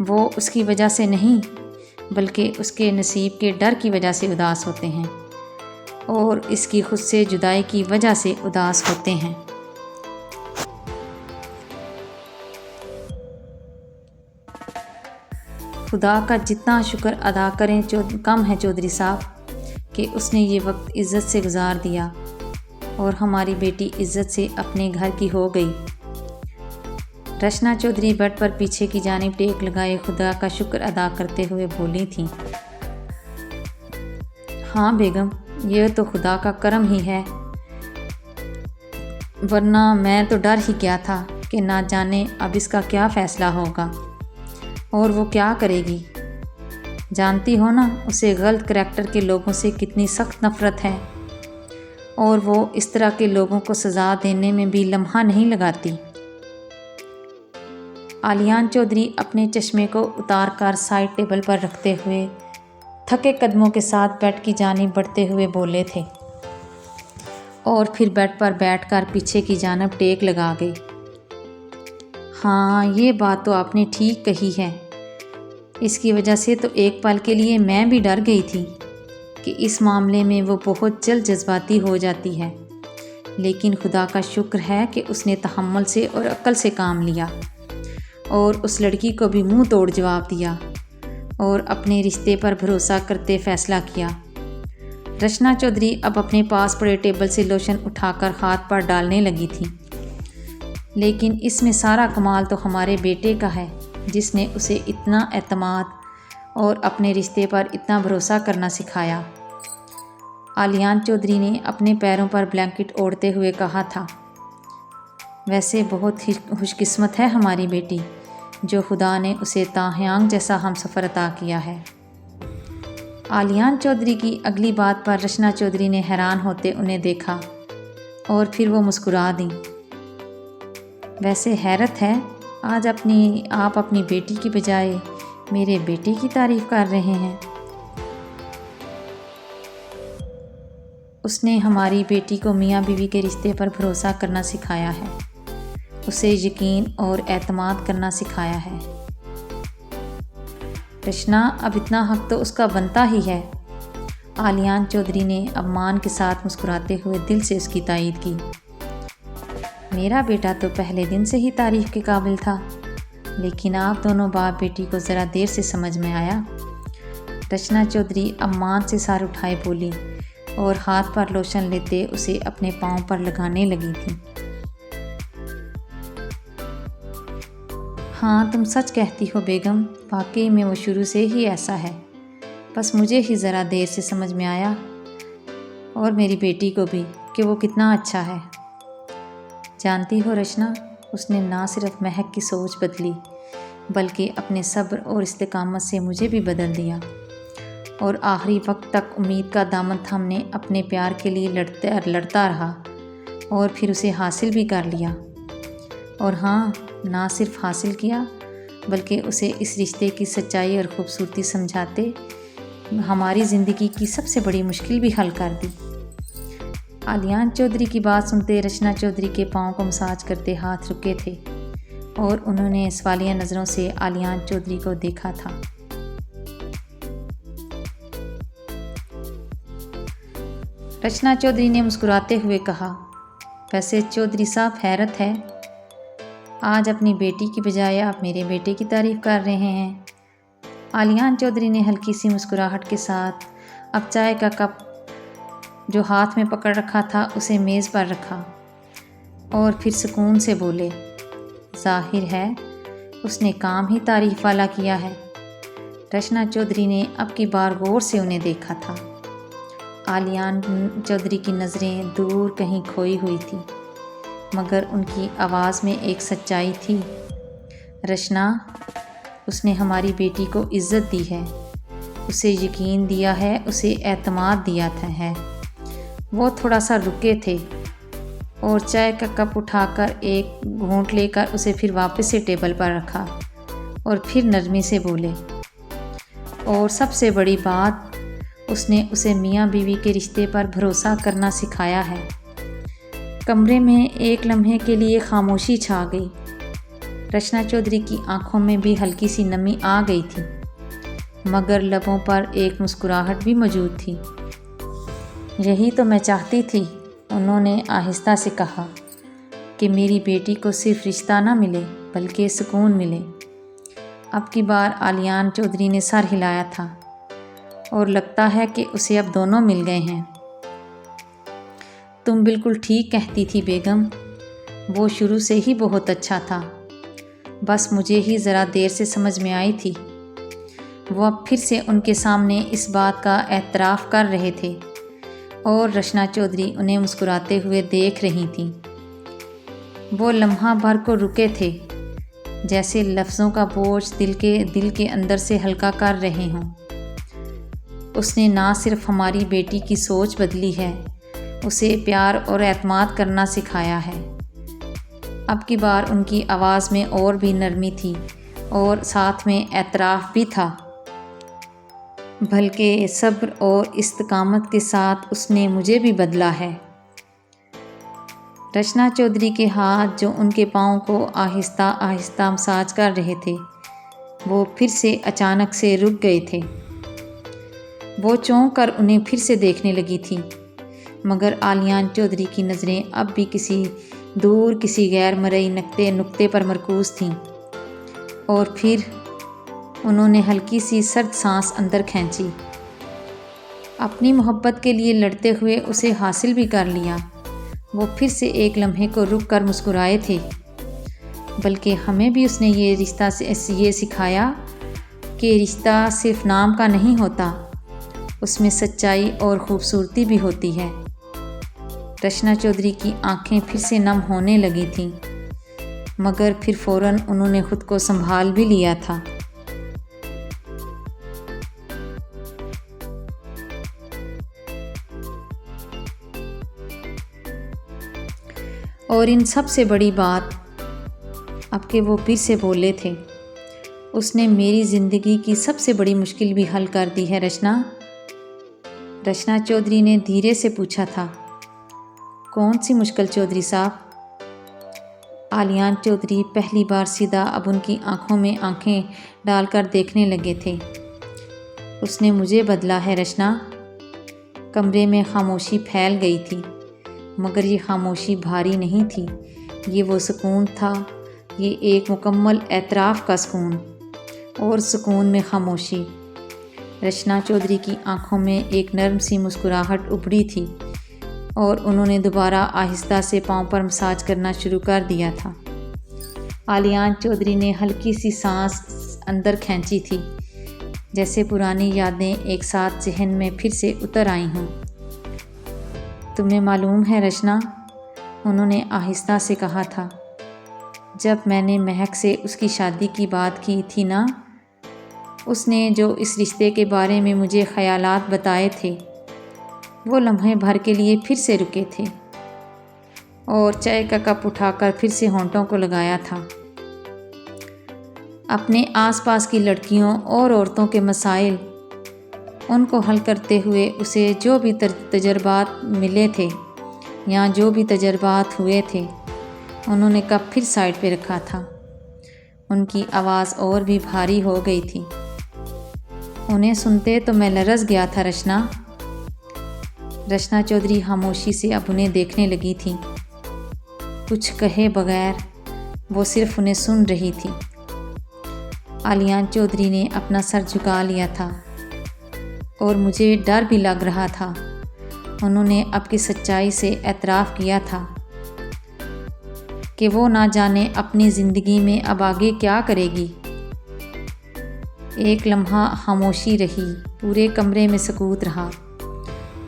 وہ اس کی وجہ سے نہیں بلکہ اس کے نصیب کے ڈر کی وجہ سے اداس ہوتے ہیں، اور اس کی خود سے جدائی کی وجہ سے اداس ہوتے ہیں۔ خدا کا جتنا شکر ادا کریں کم ہے چودھری صاحب کہ اس نے یہ وقت عزت سے گزار دیا اور ہماری بیٹی عزت سے اپنے گھر کی ہو گئی۔ رچنا چودھری بیڈ پر پیچھے کی جانب ٹیک لگائے خدا کا شکر ادا کرتے ہوئے بولی تھیں۔ ہاں بیگم، یہ تو خدا کا کرم ہی ہے، ورنہ میں تو ڈر ہی گیا تھا کہ نہ جانے اب اس کا کیا فیصلہ ہوگا اور وہ کیا کرے گی۔ جانتی ہو نا اسے غلط کریکٹر کے لوگوں سے کتنی سخت نفرت ہے، اور وہ اس طرح کے لوگوں کو سزا دینے میں بھی لمحہ نہیں لگاتی۔ آلیان چودھری اپنے چشمے کو اتار کر سائڈ ٹیبل پر رکھتے ہوئے تھکے قدموں کے ساتھ بیڈ کی جانب بڑھتے ہوئے بولے تھے، اور پھر بیڈ پر بیٹھ کر پیچھے کی جانب ٹیک لگا گئے۔ ہاں، یہ بات تو آپ نے ٹھیک کہی ہے، اس کی وجہ سے تو ایک پل کے لیے میں بھی ڈر گئی تھی کہ اس معاملے میں وہ بہت جلد جذباتی ہو جاتی ہے، لیکن خدا کا شکر ہے کہ اس نے تحمل سے اور عقل سے کام لیا اور اس لڑکی کو بھی منہ توڑ جواب دیا اور اپنے رشتے پر بھروسہ کرتے فیصلہ کیا۔ رچنا چودھری اب اپنے پاس پڑے ٹیبل سے لوشن اٹھا کر ہاتھ پر ڈالنے لگی تھی۔ لیکن اس میں سارا کمال تو ہمارے بیٹے کا ہے، جس نے اسے اتنا اعتماد اور اپنے رشتے پر اتنا بھروسہ کرنا سکھایا۔ آلیان چودھری نے اپنے پیروں پر بلینکٹ اوڑھتے ہوئے کہا تھا۔ ویسے بہت ہی خوش قسمت ہے ہماری بیٹی، جو خدا نے اسے تاحیانگ جیسا ہم سفر عطا کیا ہے۔ آلیان چودھری کی اگلی بات پر رچنا چودھری نے حیران ہوتے انہیں دیکھا اور پھر وہ مسکرا دیں۔ ویسے حیرت ہے، آج آپ اپنی بیٹی کی بجائے میرے بیٹے کی تعریف کر رہے ہیں۔ اس نے ہماری بیٹی کو میاں بیوی کے رشتے پر بھروسہ کرنا سکھایا ہے، اسے یقین اور اعتماد کرنا سکھایا ہے۔ رچنا، اب اتنا حق تو اس کا بنتا ہی ہے۔ آلیان چودھری نے اب مان کے ساتھ مسکراتے ہوئے دل سے اس کی تائید کی۔ میرا بیٹا تو پہلے دن سے ہی تعریف کے قابل تھا، لیکن آپ دونوں باپ بیٹی کو ذرا دیر سے سمجھ میں آیا۔ رچنا چودھری اب مان سے سر اٹھائے بولی اور ہاتھ پر لوشن لیتے اسے اپنے پاؤں پر لگانے لگی تھی۔ ہاں، تم سچ کہتی ہو بیگم، واقعی میں وہ شروع سے ہی ایسا ہے، بس مجھے ہی ذرا دیر سے سمجھ میں آیا، اور میری بیٹی کو بھی، کہ وہ کتنا اچھا ہے۔ جانتی ہو رچنا، اس نے نہ صرف مہک کی سوچ بدلی بلکہ اپنے صبر اور استقامت سے مجھے بھی بدل دیا، اور آخری وقت تک امید کا دامن تھامنے اپنے پیار کے لیے لڑتا رہا اور پھر اسے حاصل بھی کر لیا۔ اور ہاں، نہ صرف حاصل کیا بلکہ اسے اس رشتے کی سچائی اور خوبصورتی سمجھاتے ہماری زندگی کی سب سے بڑی مشکل بھی حل کر دی۔ آلیان چودھری کی بات سنتے رچنا چودھری کے پاؤں کو مساج کرتے ہاتھ رکے تھے اور انہوں نے سوالیہ نظروں سے آلیان چودھری کو دیکھا تھا۔ رچنا چودھری نے مسکراتے ہوئے کہا، ویسے چودھری صاحب حیرت ہے، آج اپنی بیٹی کی بجائے آپ میرے بیٹے کی تعریف کر رہے ہیں۔ آلیان چودھری نے ہلکی سی مسکراہٹ کے ساتھ اب چائے کا کپ جو ہاتھ میں پکڑ رکھا تھا اسے میز پر رکھا اور پھر سکون سے بولے، ظاہر ہے اس نے کام ہی تعریف والا کیا ہے۔ رچنا چودھری نے اب کی بار غور سے انہیں دیکھا تھا۔ آلیان چودھری کی نظریں دور کہیں کھوئی ہوئی تھی، مگر ان کی آواز میں ایک سچائی تھی۔ رچنا، اس نے ہماری بیٹی کو عزت دی ہے، اسے یقین دیا ہے، اسے اعتماد دیا ہے۔ وہ تھوڑا سا رکے تھے اور چائے کا کپ اٹھا کر ایک گھونٹ لے کر اسے پھر واپس سے ٹیبل پر رکھا اور پھر نرمی سے بولے، اور سب سے بڑی بات، اس نے اسے میاں بیوی کے رشتے پر بھروسہ کرنا سکھایا ہے۔ کمرے میں ایک لمحے کے لیے خاموشی چھا گئی۔ رچنا چودھری کی آنکھوں میں بھی ہلکی سی نمی آ گئی تھی، مگر لبوں پر ایک مسکراہٹ بھی موجود تھی۔ یہی تو میں چاہتی تھی، انہوں نے آہستہ سے کہا، کہ میری بیٹی کو صرف رشتہ نہ ملے بلکہ سکون ملے۔ اب کی بار آلیان چودھری نے سر ہلایا تھا، اور لگتا ہے کہ اسے اب دونوں مل گئے ہیں۔ تم بالکل ٹھیک کہتی تھی بیگم، وہ شروع سے ہی بہت اچھا تھا، بس مجھے ہی ذرا دیر سے سمجھ میں آئی تھی۔ وہ اب پھر سے ان کے سامنے اس بات کا اعتراف کر رہے تھے اور رچنا چودھری انہیں مسکراتے ہوئے دیکھ رہی تھیں۔ وہ لمحہ بھر کو رکے تھے، جیسے لفظوں کا بوجھ دل کے اندر سے ہلکا کر رہے ہوں۔ اس نے نہ صرف ہماری بیٹی کی سوچ بدلی ہے، اسے پیار اور اعتماد کرنا سکھایا ہے۔ اب کی بار ان کی آواز میں اور بھی نرمی تھی اور ساتھ میں اعتراف بھی تھا، بلکہ صبر اور استقامت کے ساتھ اس نے مجھے بھی بدلا ہے۔ رچنا چودھری کے ہاتھ جو ان کے پاؤں کو آہستہ آہستہ مساج کر رہے تھے، وہ پھر سے اچانک سے رک گئے تھے۔ وہ چونک کر انہیں پھر سے دیکھنے لگی تھی، مگر آلیان چودھری کی نظریں اب بھی کسی غیر مرئی نقطے پر مرکوز تھیں، اور پھر انہوں نے ہلکی سی سرد سانس اندر کھینچی۔ اپنی محبت کے لیے لڑتے ہوئے اسے حاصل بھی کر لیا۔ وہ پھر سے ایک لمحے کو رک کر مسکرائے تھے، بلکہ ہمیں بھی اس نے یہ سکھایا کہ رشتہ صرف نام کا نہیں ہوتا، اس میں سچائی اور خوبصورتی بھی ہوتی ہے۔ رچنا چودھری کی آنکھیں پھر سے نم ہونے لگی تھیں، مگر پھر فوراً انہوں نے خود کو سنبھال بھی لیا تھا۔ اور ان سب سے بڑی بات، اب کہ وہ پھر سے بولے تھے، اس نے میری زندگی کی سب سے بڑی مشکل بھی حل کر دی ہے رچنا۔ رچنا چودھری نے دھیرے سے پوچھا تھا، کون سی مشکل چودھری صاحب؟ آلیان چودھری پہلی بار سیدھا اب ان کی آنکھوں میں آنکھیں ڈال کر دیکھنے لگے تھے۔ اس نے مجھے بدلا ہے رچنا۔ کمرے میں خاموشی پھیل گئی تھی، مگر یہ خاموشی بھاری نہیں تھی، یہ وہ سکون تھا، یہ ایک مکمل اعتراف کا سکون، اور سکون میں خاموشی۔ رچنا چودھری کی آنکھوں میں ایک نرم سی مسکراہٹ ابھری تھی، اور انہوں نے دوبارہ آہستہ سے پاؤں پر مساج کرنا شروع کر دیا تھا۔ آلیان چودھری نے ہلکی سی سانس اندر کھینچی تھی، جیسے پرانی یادیں ایک ساتھ ذہن میں پھر سے اتر آئی ہوں۔ تمہیں معلوم ہے رچنا، انہوں نے آہستہ سے کہا تھا، جب میں نے مہک سے اس کی شادی کی بات کی تھی نا، اس نے جو اس رشتے کے بارے میں مجھے خیالات بتائے تھے، وہ لمحے بھر کے لیے پھر سے رکے تھے، اور چائے کا کپ اٹھا کر پھر سے ہونٹوں کو لگایا تھا۔ اپنے آس پاس کی لڑکیوں اور عورتوں کے مسائل ان کو حل کرتے ہوئے اسے جو بھی تجربات ملے تھے یا جو بھی تجربات ہوئے تھے انہوں نے کب پھر سائڈ پہ رکھا تھا۔ ان کی آواز اور بھی بھاری ہو گئی تھی۔ انہیں سنتے تو میں لرز گیا تھا رچنا چودھری خاموشی سے اب انہیں دیکھنے لگی تھی۔ کچھ کہے بغیر وہ صرف انہیں سن رہی تھی۔ آلیان چودھری نے اپنا سر جھکا لیا تھا اور مجھے ڈر بھی لگ رہا تھا۔ انہوں نے اب کی سچائی سے اعتراف کیا تھا کہ وہ نہ جانے اپنی زندگی میں اب آگے کیا کرے گی۔ ایک لمحہ خاموشی رہی، پورے کمرے میں سکوت رہا۔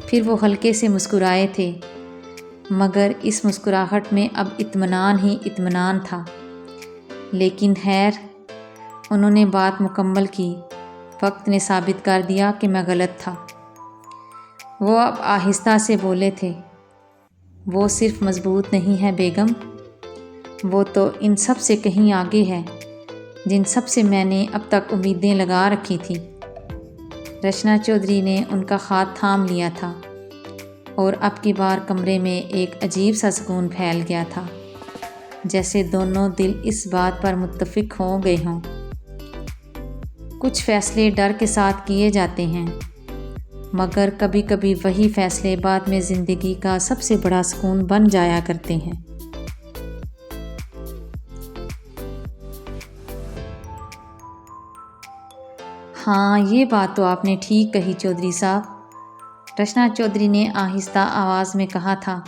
پھر وہ ہلکے سے مسکرائے تھے، مگر اس مسکراہٹ میں اب اطمینان ہی اطمینان تھا۔ لیکن خیر، انہوں نے بات مکمل کی۔ وقت نے ثابت کر دیا کہ میں غلط تھا۔ وہ اب آہستہ سے بولے تھے، وہ صرف مضبوط نہیں ہے بیگم، وہ تو ان سب سے کہیں آگے ہے جن سب سے میں نے اب تک امیدیں لگا رکھی تھیں۔ رچنا چودھری نے ان کا ہاتھ تھام لیا تھا اور اب کی بار کمرے میں ایک عجیب سا سکون پھیل گیا تھا، جیسے دونوں دل اس بات پر متفق ہو گئے ہوں۔ کچھ فیصلے ڈر کے ساتھ کیے جاتے ہیں، مگر کبھی کبھی وہی فیصلے بعد میں زندگی کا سب سے بڑا سکون بن جایا کرتے ہیں۔ ہاں، یہ بات تو آپ نے ٹھیک کہی چودھری صاحب، رچنا چودھری نے آہستہ آواز میں کہا تھا۔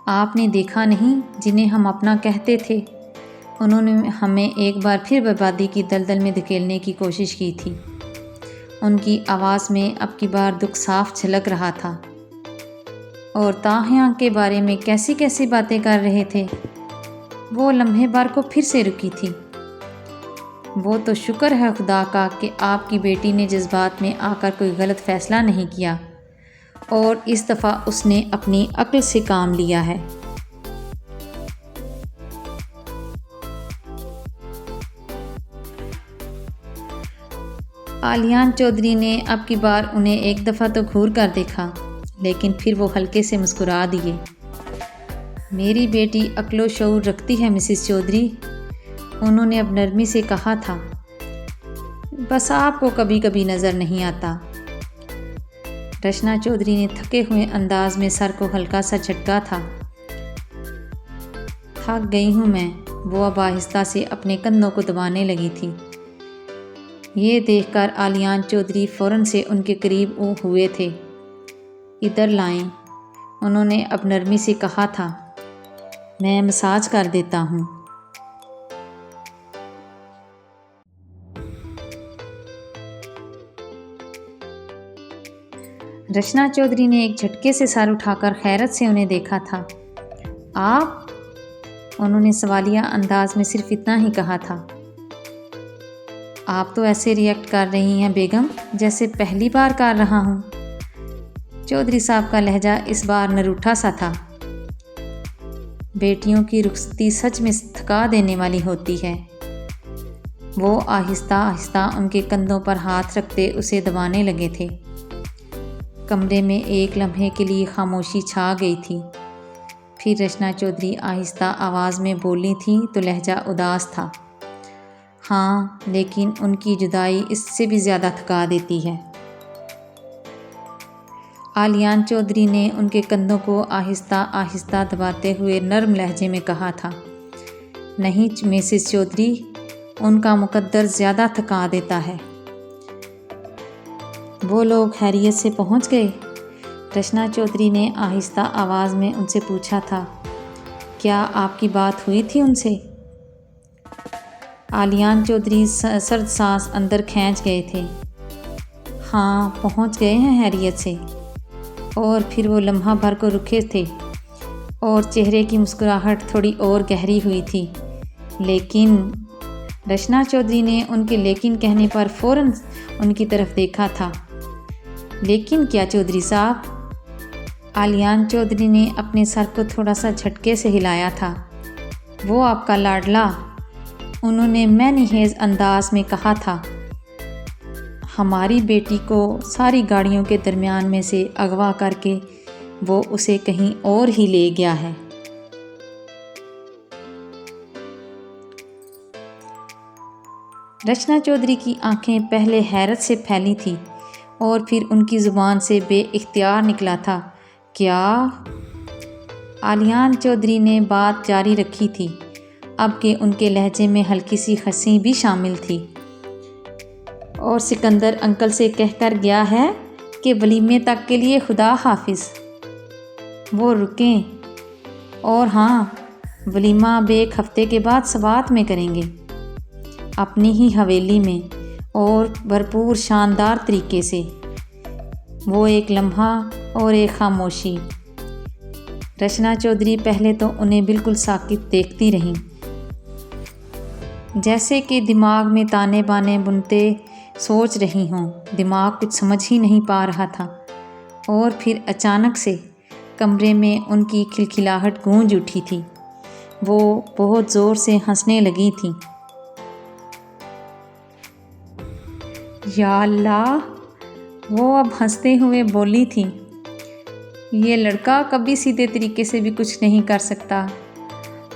آپ نے دیکھا نہیں، جنہیں ہم اپنا کہتے تھے انہوں نے ہمیں ایک بار پھر بربادی کی دلدل میں دھکیلنے کی کوشش کی تھی۔ ان کی آواز میں اب کی بار دکھ صاف جھلک رہا تھا۔ اور تاہیاں کے بارے میں کیسی کیسی باتیں کر رہے تھے۔ وہ لمحے بار کو پھر سے رکی تھی۔ وہ تو شکر ہے خدا کا کہ آپ کی بیٹی نے جذبات میں آ کر کوئی غلط فیصلہ نہیں کیا اور اس دفعہ اس نے اپنی عقل سے کام لیا ہے۔ آلیان چودھری نے اب کی بار انہیں ایک دفعہ تو گھور کر دیکھا، لیکن پھر وہ ہلکے سے مسکرا دیے۔ میری بیٹی عقل و شعور رکھتی ہے مسز چودھری، انہوں نے اب نرمی سے کہا تھا، بس آپ کو کبھی کبھی نظر نہیں آتا۔ رچنا چودھری نے تھکے ہوئے انداز میں سر کو ہلکا سا جھٹکا تھا۔ تھک گئی ہوں میں، وہ اب آہستہ سے اپنے کندھوں کو دبانے لگی تھی۔ یہ دیکھ کر آلیان چودھری فوراً سے ان کے قریب ہوئے تھے۔ ادھر لائیں، انہوں نے اب نرمی سے کہا تھا، میں مساج کر دیتا ہوں۔ رچنا چودھری نے ایک جھٹکے سے سر اٹھا کر حیرت سے انہیں دیکھا تھا۔ آپ؟ انہوں نے سوالیہ انداز میں صرف اتنا ہی کہا تھا۔ آپ تو ایسے ریئیکٹ کر رہی ہیں بیگم جیسے پہلی بار کر رہا ہوں۔ چودھری صاحب کا لہجہ اس بار نروٹھا سا تھا۔ بیٹیوں کی رخصتی سچ میں تھکا دینے والی ہوتی ہے۔ وہ آہستہ آہستہ ان کے کندھوں پر ہاتھ رکھتے اسے دبانے لگے تھے۔ کمرے میں ایک لمحے کے لیے خاموشی چھا گئی تھی۔ پھر رچنا چودھری آہستہ آواز میں بولی تھیں تو لہجہ اداس تھا۔ ہاں، لیکن ان کی جدائی اس سے بھی زیادہ تھکا دیتی ہے۔ آلیان چودھری نے ان کے کندھوں کو آہستہ آہستہ دباتے ہوئے نرم لہجے میں کہا تھا، نہیں مسز چودھری، ان کا مقدر زیادہ تھکا دیتا ہے۔ وہ لوگ خیریت سے پہنچ گئے؟ رچنا چودھری نے آہستہ آواز میں ان سے پوچھا تھا، کیا آپ کی بات ہوئی تھی ان سے؟ آلیان چودھری سرد سانس اندر کھینچ گئے تھے۔ ہاں، پہنچ گئے ہیں خیریت سے۔ اور پھر وہ لمحہ بھر کو رکے تھے اور چہرے کی مسکراہٹ تھوڑی اور گہری ہوئی تھی۔ لیکن رچنا چودھری نے ان کے لیکن کہنے پر فوراً ان کی طرف دیکھا تھا۔ لیکن کیا چودھری صاحب؟ آلیان چودھری نے اپنے سر کو تھوڑا سا جھٹکے سے ہلایا تھا۔ وہ آپ کا لاڈلا انہوں نے معنی خیز انداز میں کہا تھا، ہماری بیٹی کو ساری گاڑیوں کے درمیان میں سے اغوا کر کے وہ اسے کہیں اور ہی لے گیا ہے۔ رچنا چودھری کی آنکھیں پہلے حیرت سے پھیلی تھیں اور پھر ان کی زبان سے بے اختیار نکلا تھا، کیا؟ آلیان چودھری نے بات جاری رکھی تھی، اب کہ ان کے لہجے میں ہلکی سی ہنسی بھی شامل تھی، اور سکندر انکل سے کہہ کر گیا ہے کہ ولیمے تک کے لیے خدا حافظ۔ وہ رکیں، اور ہاں، ولیمہ اب ایک ہفتے کے بعد سوات میں کریں گے، اپنی ہی حویلی میں، اور بھرپور شاندار طریقے سے۔ وہ ایک لمحہ اور ایک خاموشی۔ رچنا چودھری پہلے تو انہیں بالکل ساکت دیکھتی رہیں، جیسے کہ دماغ میں تانے بانے بنتے سوچ رہی ہوں۔ دماغ کچھ سمجھ ہی نہیں پا رہا تھا، اور پھر اچانک سے کمرے میں ان کی کھلکھلاہٹ گونج اٹھی تھی۔ وہ بہت زور سے ہنسنے لگی تھیں۔ یا اللہ! وہ اب ہنستے ہوئے بولی تھیں، یہ لڑکا کبھی سیدھے طریقے سے بھی کچھ نہیں کر سکتا۔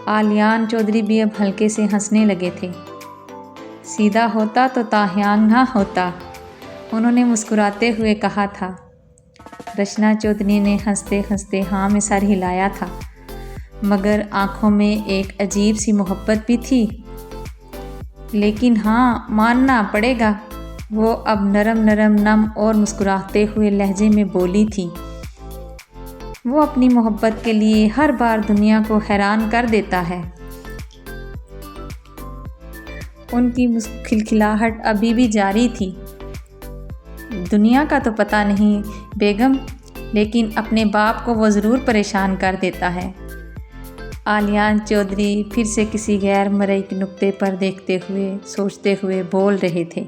آلیان چودھری بھی اب ہلکے سے ہنسنے لگے تھے۔ سیدھا ہوتا تو تاحیانگ نہ ہوتا، انہوں نے مسکراتے ہوئے کہا تھا۔ رچنا چودھری نے ہنستے ہنستے ہاں میں سر ہلایا تھا، مگر آنکھوں میں ایک عجیب سی محبت بھی تھی۔ لیکن ہاں، ماننا پڑے گا، وہ اب نرم نم اور مسکراتے ہوئے لہجے میں بولی تھی، وہ اپنی محبت کے لیے ہر بار دنیا کو حیران کر دیتا ہے۔ ان کی کھلکھلاہٹ ابھی بھی جاری تھی۔ دنیا کا تو پتہ نہیں بیگم، لیکن اپنے باپ کو وہ ضرور پریشان کر دیتا ہے۔ آلیان چودھری پھر سے کسی غیر مرئی کے نقطے پر دیکھتے ہوئے سوچتے ہوئے بول رہے تھے۔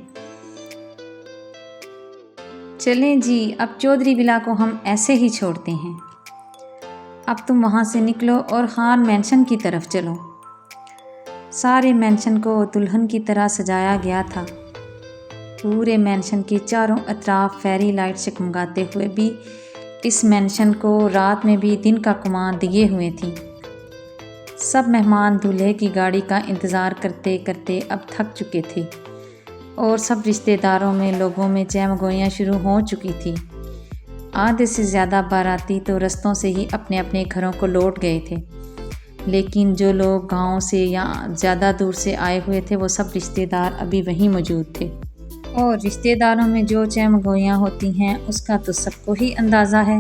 چلیں جی، اب چودھری ولا کو ہم ایسے ہی چھوڑتے ہیں۔ اب تم وہاں سے نکلو اور خان مینشن کی طرف چلو۔ سارے مینشن کو دلہن کی طرح سجایا گیا تھا۔ پورے مینشن کے چاروں اطراف فیری لائٹ چمگاتے ہوئے بھی اس مینشن کو رات میں بھی دن کا کماں دیے ہوئے تھی۔ سب مہمان دولہے کی گاڑی کا انتظار کرتے کرتے اب تھک چکے تھے، اور سب رشتہ داروں میں لوگوں میں چہم گوئیاں شروع ہو چکی تھی۔ آدھے سے زیادہ باراتی تو رستوں سے ہی اپنے اپنے گھروں کو لوٹ گئے تھے، لیکن جو لوگ گاؤں سے یا زیادہ دور سے آئے ہوئے تھے وہ سب رشتہ دار ابھی وہیں موجود تھے، اور رشتہ داروں میں جو چہم گوئیاں ہوتی ہیں اس کا تو سب کو ہی اندازہ ہے۔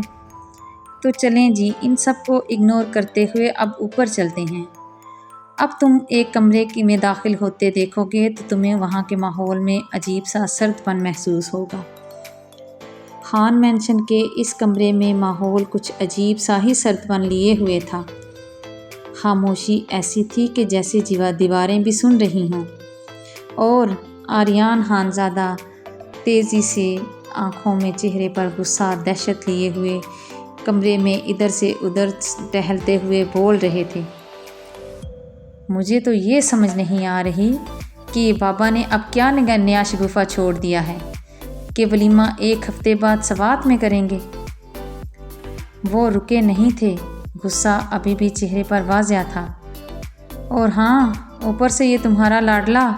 تو چلیں جی، ان سب کو اگنور کرتے ہوئے اب اوپر چلتے ہیں۔ اب تم ایک کمرے میں داخل ہوتے دیکھو گے تو تمہیں وہاں کے ماحول میں عجیب سا سرد پن محسوس ہوگا۔ خان مینشن کے اس کمرے میں ماحول کچھ عجیب سا ہی سرد پن لیے ہوئے تھا۔ خاموشی ایسی تھی کہ جیسے دیواریں بھی سن رہی ہوں، اور آریان خانزادہ تیزی سے آنکھوں میں چہرے پر غصہ دہشت لیے ہوئے کمرے میں ادھر سے ادھر ٹہلتے ہوئے بول رہے تھے۔ مجھے تو یہ سمجھ نہیں آ رہی کہ بابا نے اب کیا نیا شگوفہ چھوڑ دیا ہے کہ ولیمہ ایک ہفتے بعد سوات میں کریں گے۔ وہ رکے نہیں تھے، غصہ ابھی بھی چہرے پر واضح تھا۔ اور ہاں، اوپر سے یہ تمہارا لاڈلا،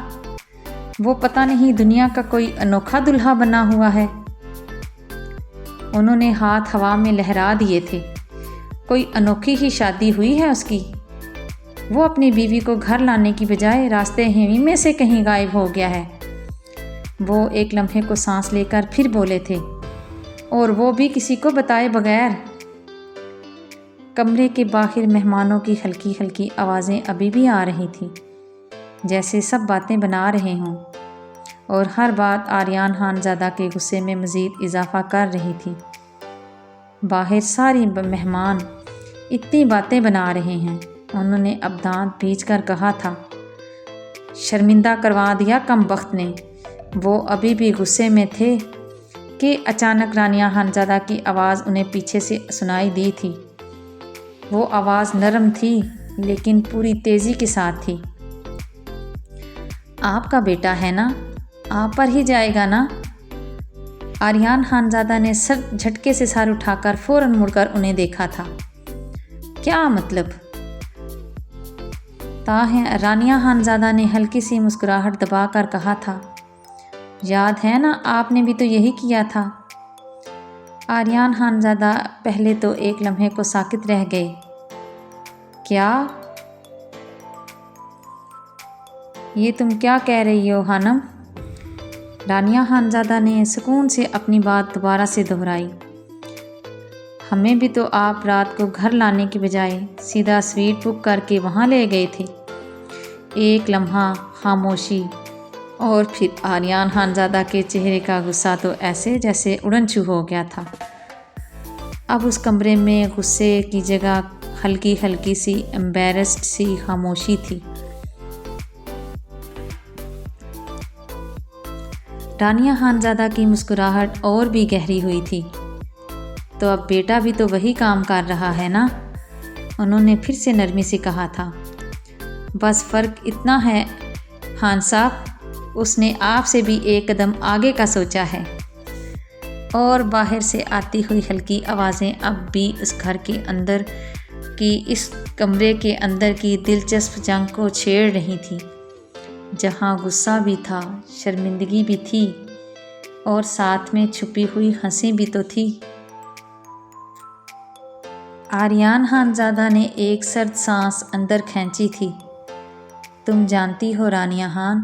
وہ پتہ نہیں دنیا کا کوئی انوکھا دلہا بنا ہوا ہے۔ انہوں نے ہاتھ ہوا میں لہرا دیے تھے۔ کوئی انوکھی ہی شادی ہوئی ہے اس کی۔ وہ اپنی بیوی کو گھر لانے کی بجائے راستے ہی میں سے کہیں غائب ہو گیا ہے۔ وہ ایک لمحے کو سانس لے کر پھر بولے تھے، اور وہ بھی کسی کو بتائے بغیر۔ کمرے کے باہر مہمانوں کی ہلکی ہلکی آوازیں ابھی بھی آ رہی تھیں، جیسے سب باتیں بنا رہے ہوں، اور ہر بات آریان خانزادہ کے غصے میں مزید اضافہ کر رہی تھی۔ باہر ساری مہمان اتنی باتیں بنا رہے ہیں، انہوں نے اب دانت بھینچ کر کہا تھا۔ شرمندہ کروا دیا کم بخت نے۔ وہ ابھی بھی غصے میں تھے کہ اچانک رانیہ خانزادہ کی آواز انہیں پیچھے سے سنائی دی تھی۔ وہ آواز نرم تھی لیکن پوری تیزی کے ساتھ تھی۔ آپ کا بیٹا ہے نا، آپ پر ہی جائے گا نا؟ آریان خانزادہ نے سر جھٹکے سے سر اٹھا کر فوراً مڑ کر انہیں دیکھا تھا۔ کیا مطلب؟ رانیہ خانزادہ نے ہلکی سی مسکراہٹ دبا کر کہا تھا، یاد ہے نا، آپ نے بھی تو یہی کیا تھا۔ آریان خانزادہ پہلے تو ایک لمحے کو ساکت رہ گئے۔ کیا؟ یہ تم کیا کہہ رہی ہو خانم؟ رانیہ خانزادہ نے سکون سے اپنی بات دوبارہ سے دہرائی۔ ہمیں بھی تو آپ رات کو گھر لانے کے بجائے سیدھا سویٹ بک کر کے وہاں لے گئے تھے۔ ایک لمحہ خاموشی، اور پھر آریان خانزادہ کے چہرے کا غصہ تو ایسے جیسے اڑن چھو ہو گیا تھا۔ اب اس کمرے میں غصے کی جگہ ہلکی ہلکی سی ایمبیرسڈ سی خاموشی تھی۔ رانیہ خانزادہ کی مسکراہٹ اور بھی گہری ہوئی تھی۔ تو اب بیٹا بھی تو وہی کام کر رہا ہے نا؟ انہوں نے پھر سے نرمی سے کہا تھا۔ بس فرق اتنا ہے خان صاحب، اس نے آپ سے بھی ایک قدم آگے کا سوچا ہے۔ اور باہر سے آتی ہوئی ہلکی آوازیں اب بھی اس گھر کے اندر کی، اس کمرے کے اندر کی دلچسپ جنگ کو چھیڑ رہی تھی، جہاں غصہ بھی تھا، شرمندگی بھی تھی، اور ساتھ میں چھپی ہوئی ہنسی بھی تو تھی۔ آریان خانزادہ نے ایک سرد سانس اندر کھینچی تھی۔ تم جانتی ہو رانیہ خان،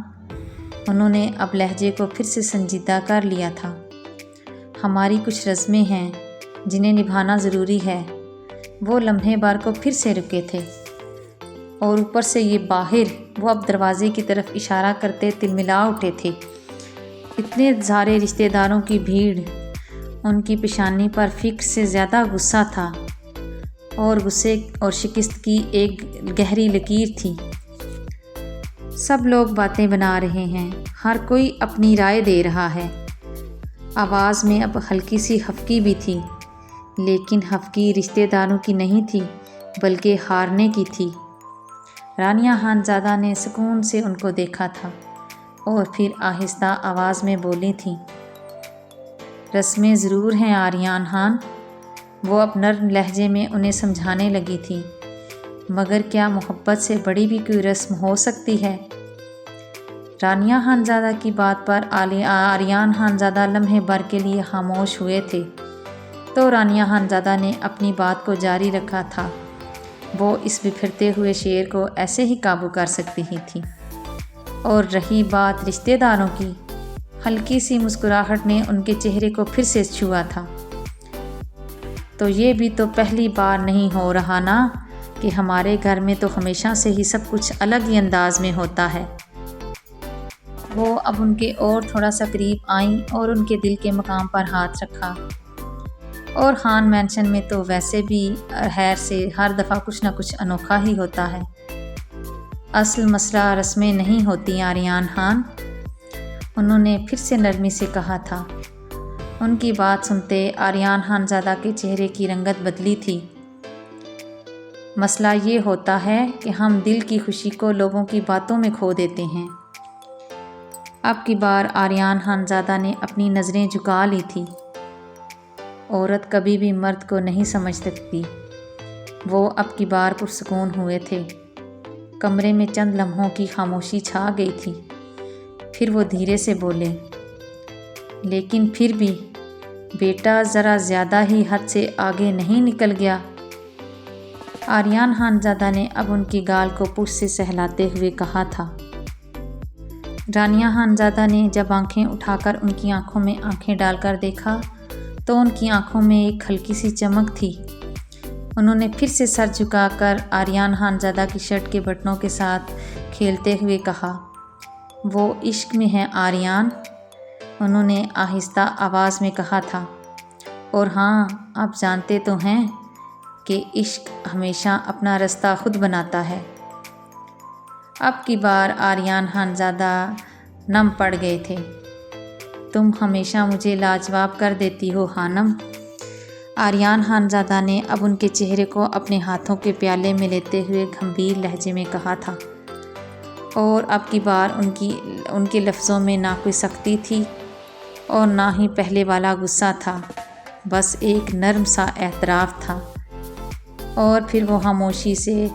انہوں نے اب لہجے کو پھر سے سنجیدہ کر لیا تھا، ہماری کچھ رسمیں ہیں جنہیں نبھانا ضروری ہے۔ وہ لمحے بار کو پھر سے رکے تھے، اور اوپر سے یہ باہر، وہ اب دروازے کی طرف اشارہ کرتے تلملا اٹھے تھے۔ اتنے سارے رشتہ داروں کی بھیڑ، ان کی پیشانی پر فکر سے زیادہ غصہ تھا، اور غصے اور شکست کی ایک گہری لکیر تھی۔ سب لوگ باتیں بنا رہے ہیں، ہر کوئی اپنی رائے دے رہا ہے۔ آواز میں اب ہلکی سی خفگی بھی تھی، لیکن خفگی رشتہ داروں کی نہیں تھی بلکہ ہارنے کی تھی۔ رانیہ خانزادہ نے سکون سے ان کو دیکھا تھا، اور پھر آہستہ آواز میں بولی تھیں، رسمیں ضرور ہیں آریان خان۔ وہ اب نرم لہجے میں انہیں سمجھانے لگی تھی، مگر کیا محبت سے بڑی بھی کوئی رسم ہو سکتی ہے؟ رانیہ خانزادہ کی بات پر آریان خانزادہ لمحے بھر کے لیے خاموش ہوئے تھے، تو رانیہ خانزادہ نے اپنی بات کو جاری رکھا تھا۔ وہ اس بکھرتے ہوئے شعر کو ایسے ہی قابو کر سکتی ہی تھی۔ اور رہی بات رشتہ داروں کی، ہلکی سی مسکراہٹ نے ان کے چہرے کو پھر سے چھوا تھا۔ تو یہ بھی تو پہلی بار نہیں ہو رہا نا کہ ہمارے گھر میں تو ہمیشہ سے ہی سب کچھ الگ ہی انداز میں ہوتا ہے۔ وہ اب ان کے اور تھوڑا سا قریب آئیں اور ان کے دل کے مقام پر ہاتھ رکھا۔ اور خان مینشن میں تو ویسے بھی خیر سے ہر دفعہ کچھ نہ کچھ انوکھا ہی ہوتا ہے۔ اصل مسئلہ رسمیں نہیں ہوتی آریان خان، انہوں نے پھر سے نرمی سے کہا تھا۔ ان کی بات سنتے آریان خانزادہ کے چہرے کی رنگت بدلی تھی۔ مسئلہ یہ ہوتا ہے کہ ہم دل کی خوشی کو لوگوں کی باتوں میں کھو دیتے ہیں۔ اب کی بار آریان خانزادہ نے اپنی نظریں جھکا لی تھی۔ عورت کبھی بھی مرد کو نہیں سمجھ سکتی۔ وہ اب کی بار پرسکون ہوئے تھے۔ کمرے میں چند لمحوں کی خاموشی چھا گئی تھی، پھر وہ دھیرے سے بولے، لیکن پھر بھی بیٹا ذرا زیادہ ہی حد سے آگے نہیں نکل گیا؟ آریان خانزادہ نے اب ان کی گال کو پشت سے سہلاتے ہوئے کہا تھا۔ رانیہ خانزادہ نے جب آنکھیں اٹھا کر ان کی آنکھوں میں آنکھیں ڈال کر دیکھا تو ان کی آنکھوں میں ایک ہلکی سی چمک تھی۔ انہوں نے پھر سے سر جھکا کر آریان خانزادہ کی شرٹ کے بٹنوں کے ساتھ کھیلتے ہوئے کہا، وہ عشق میں ہے آریان، انہوں نے آہستہ آواز میں کہا تھا۔ اور ہاں، آپ جانتے تو ہیں کہ عشق ہمیشہ اپنا رستہ خود بناتا ہے۔ اب کی بار آریان خانزادہ نم پڑ گئے تھے۔ تم ہمیشہ مجھے لاجواب کر دیتی ہو خانم، آریان خانزادہ نے اب ان کے چہرے کو اپنے ہاتھوں کے پیالے میں لیتے ہوئے گمبھیر لہجے میں کہا تھا۔ اور اب کی بار ان کے لفظوں میں نہ کوئی سختی تھی اور نہ ہی پہلے والا غصہ تھا، بس ایک نرم سا اعتراف تھا۔ اور پھر وہ خاموشی سے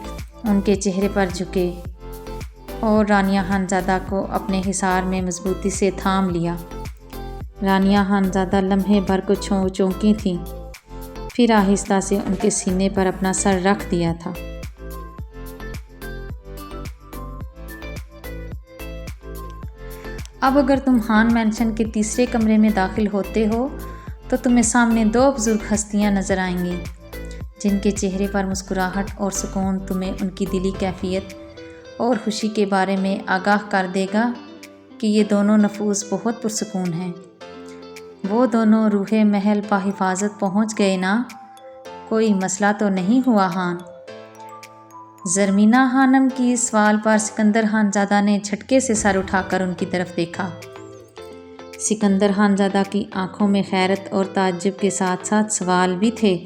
ان کے چہرے پر جھکے اور رانیہ خانزادہ کو اپنے حصار میں مضبوطی سے تھام لیا۔ رانیہ خانزادہ لمحے بھر کو چونکی تھیں، پھر آہستہ سے ان کے سینے پر اپنا سر رکھ دیا تھا۔ اب اگر تم خان مینشن کے تیسرے کمرے میں داخل ہوتے ہو تو تمہیں سامنے دو بزرگ ہستیاں نظر آئیں گی، جن کے چہرے پر مسکراہٹ اور سکون تمہیں ان کی دلی کیفیت اور خوشی کے بارے میں آگاہ کر دے گا کہ یہ دونوں نفوس بہت پرسکون ہیں۔ وہ دونوں روح محل بحفاظت پہنچ گئے نا؟ کوئی مسئلہ تو نہیں ہوا خان؟ زرمینہ خانم کی اس سوال پر سکندر خانزادہ نے جھٹکے سے سر اٹھا کر ان کی طرف دیکھا۔ سکندر خانزادہ کی آنکھوں میں حیرت اور تعجب کے ساتھ ساتھ سوال بھی تھے۔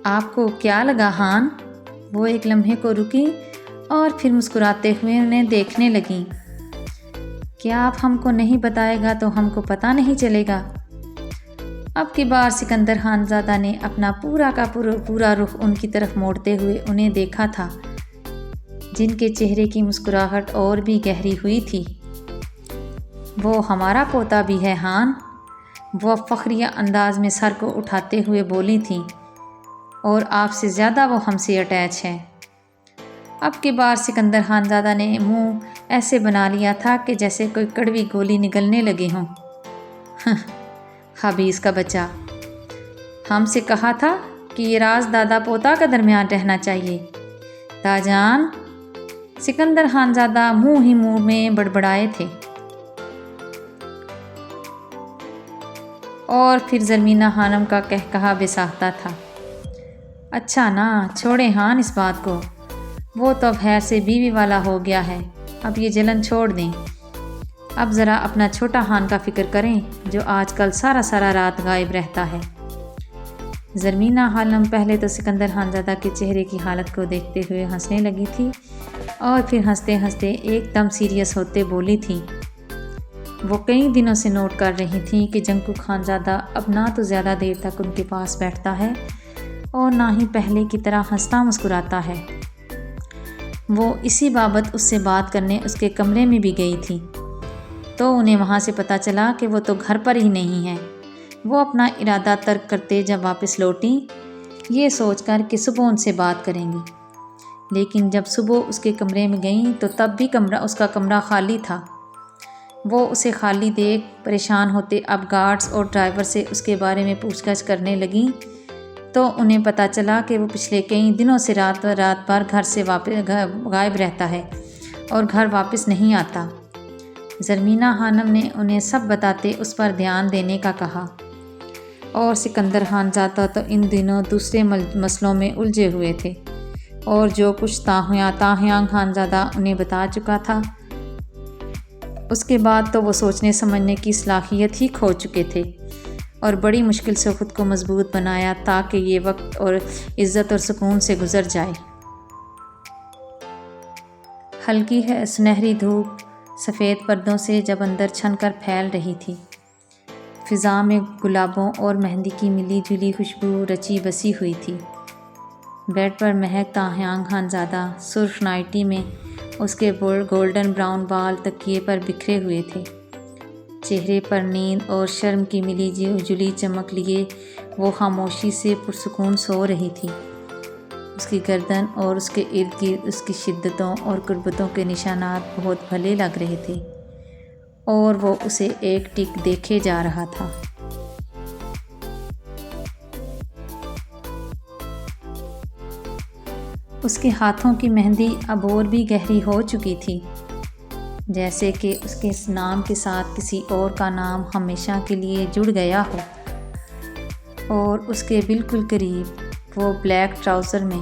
آپ کو کیا لگا خان؟ وہ ایک لمحے کو رکی اور پھر مسکراتے ہوئے انہیں دیکھنے لگیں۔ کیا آپ ہم کو نہیں بتائے گا تو ہم کو پتہ نہیں چلے گا؟ اب کی بار سکندر خانزادہ نے اپنا پورا کا پورا رخ ان کی طرف موڑتے ہوئے انہیں دیکھا تھا، جن کے چہرے کی مسکراہٹ اور بھی گہری ہوئی تھی۔ وہ ہمارا پوتا بھی ہے خان، وہ فخریہ انداز میں سر کو اٹھاتے ہوئے بولی تھیں، اور آپ سے زیادہ وہ ہم سے اٹیچ ہے۔ اب کی بار سکندر خانزادہ نے منہ ایسے بنا لیا تھا کہ جیسے کوئی کڑوی گولی نگلنے لگے ہوں۔ خبیث کا بچہ، ہم سے کہا تھا کہ یہ راز دادا پوتا کا درمیان رہنا چاہیے۔ تاجان، سکندر خانزادہ منہ ہی منہ میں بڑبڑائے تھے۔ اور پھر زرمینہ خانم کا کہا بے ساختہ تھا، اچھا نا، چھوڑیں خان اس بات کو، وہ تو اب خیر سے بیوی والا ہو گیا ہے، اب یہ جلن چھوڑ دیں۔ اب ذرا اپنا چھوٹا خان کا فکر کریں جو آج کل سارا رات غائب رہتا ہے۔ زرمینہ خانم پہلے تو سکندر خانزادہ کے چہرے کی حالت کو دیکھتے ہوئے ہنسنے لگی تھی اور پھر ہنستے ہنستے ایک دم سیریس ہوتے بولی تھیں۔ وہ کئی دنوں سے نوٹ کر رہی تھیں کہ جنکو خانزادہ اب نہ تو زیادہ دیر تک ان کے پاس بیٹھتا ہے اور نہ ہی پہلے کی طرح ہنستا مسکراتا ہے۔ وہ اسی بابت اس سے بات کرنے اس کے کمرے میں بھی گئی تھی تو انہیں وہاں سے پتہ چلا کہ وہ تو گھر پر ہی نہیں ہے۔ وہ اپنا ارادہ ترک کرتے جب واپس لوٹیں، یہ سوچ کر کہ صبح ان سے بات کریں گی، لیکن جب صبح اس کے کمرے میں گئیں تو تب بھی اس کا کمرہ خالی تھا۔ وہ اسے خالی دیکھ پریشان ہوتے اب گارڈز اور ڈرائیور سے اس کے بارے میں پوچھ گچھ کرنے لگیں تو انہیں پتہ چلا کہ وہ پچھلے کئی دنوں سے رات بھر گھر سے غائب رہتا ہے اور گھر واپس نہیں آتا۔ زرمینہ خانم نے انہیں سب بتاتے اس پر دھیان دینے کا کہا، اور سکندر خانزادہ تو ان دنوں دوسرے مسئلوں میں الجھے ہوئے تھے، اور جو کچھ تاہیانگ خانزادہ انہیں بتا چکا تھا اس کے بعد تو وہ سوچنے سمجھنے کی صلاحیت ہی کھو چکے تھے، اور بڑی مشکل سے خود کو مضبوط بنایا تاکہ یہ وقت اور عزت اور سکون سے گزر جائے۔ ہلکی ہے سنہری دھوپ سفید پردوں سے جب اندر چھن کر پھیل رہی تھی، فضا میں گلابوں اور مہندی کی ملی جلی خوشبو رچی بسی ہوئی تھی۔ بیڈ پر مہک تاہیانگ خانزادہ سرخ نائٹی میں، اس کے گولڈن براؤن بال تکیے پر بکھرے ہوئے تھے، چہرے پر نیند اور شرم کی ملی جلی چمک لیے وہ خاموشی سے پرسکون سو رہی تھی۔ اس کی گردن اور اس کے ارد گرد اس کی شدتوں اور قربتوں کے نشانات بہت بھلے لگ رہے تھے، اور وہ اسے ایک ٹک دیکھے جا رہا تھا۔ اس کے ہاتھوں کی مہندی اب اور بھی گہری ہو چکی تھی، جیسے کہ اس کے نام کے ساتھ کسی اور کا نام ہمیشہ کے لیے جڑ گیا ہو، اور اس کے بالکل قریب وہ بلیک ٹراؤزر میں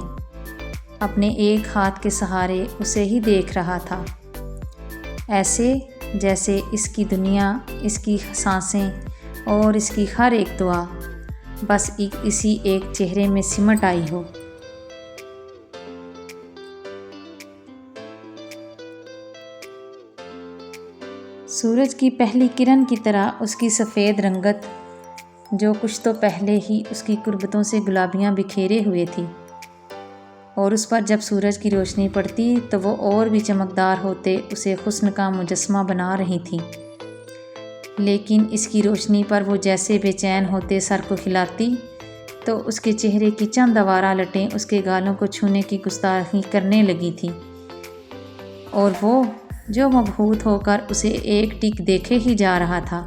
اپنے ایک ہاتھ کے سہارے اسے ہی دیکھ رہا تھا، ایسے جیسے اس کی دنیا، اس کی سانسیں اور اس کی ہر ایک دعا بس اسی ایک چہرے میں سمٹ آئی ہو۔ سورج کی پہلی کرن کی طرح اس کی سفید رنگت جو کچھ تو پہلے ہی اس کی قربتوں سے گلابیاں بکھیرے ہوئے تھی، اور اس پر جب سورج کی روشنی پڑتی تو وہ اور بھی چمکدار ہوتے اسے حسن کا مجسمہ بنا رہی تھیں۔ لیکن اس کی روشنی پر وہ جیسے بے چین ہوتے سر کو ہلاتی تو اس کے چہرے کی چند آوارہ لٹیں اس کے گالوں کو چھونے کی گستاخی کرنے لگی تھیں، اور وہ جو مبہوت ہو کر اسے ایک ٹک دیکھے ہی جا رہا تھا،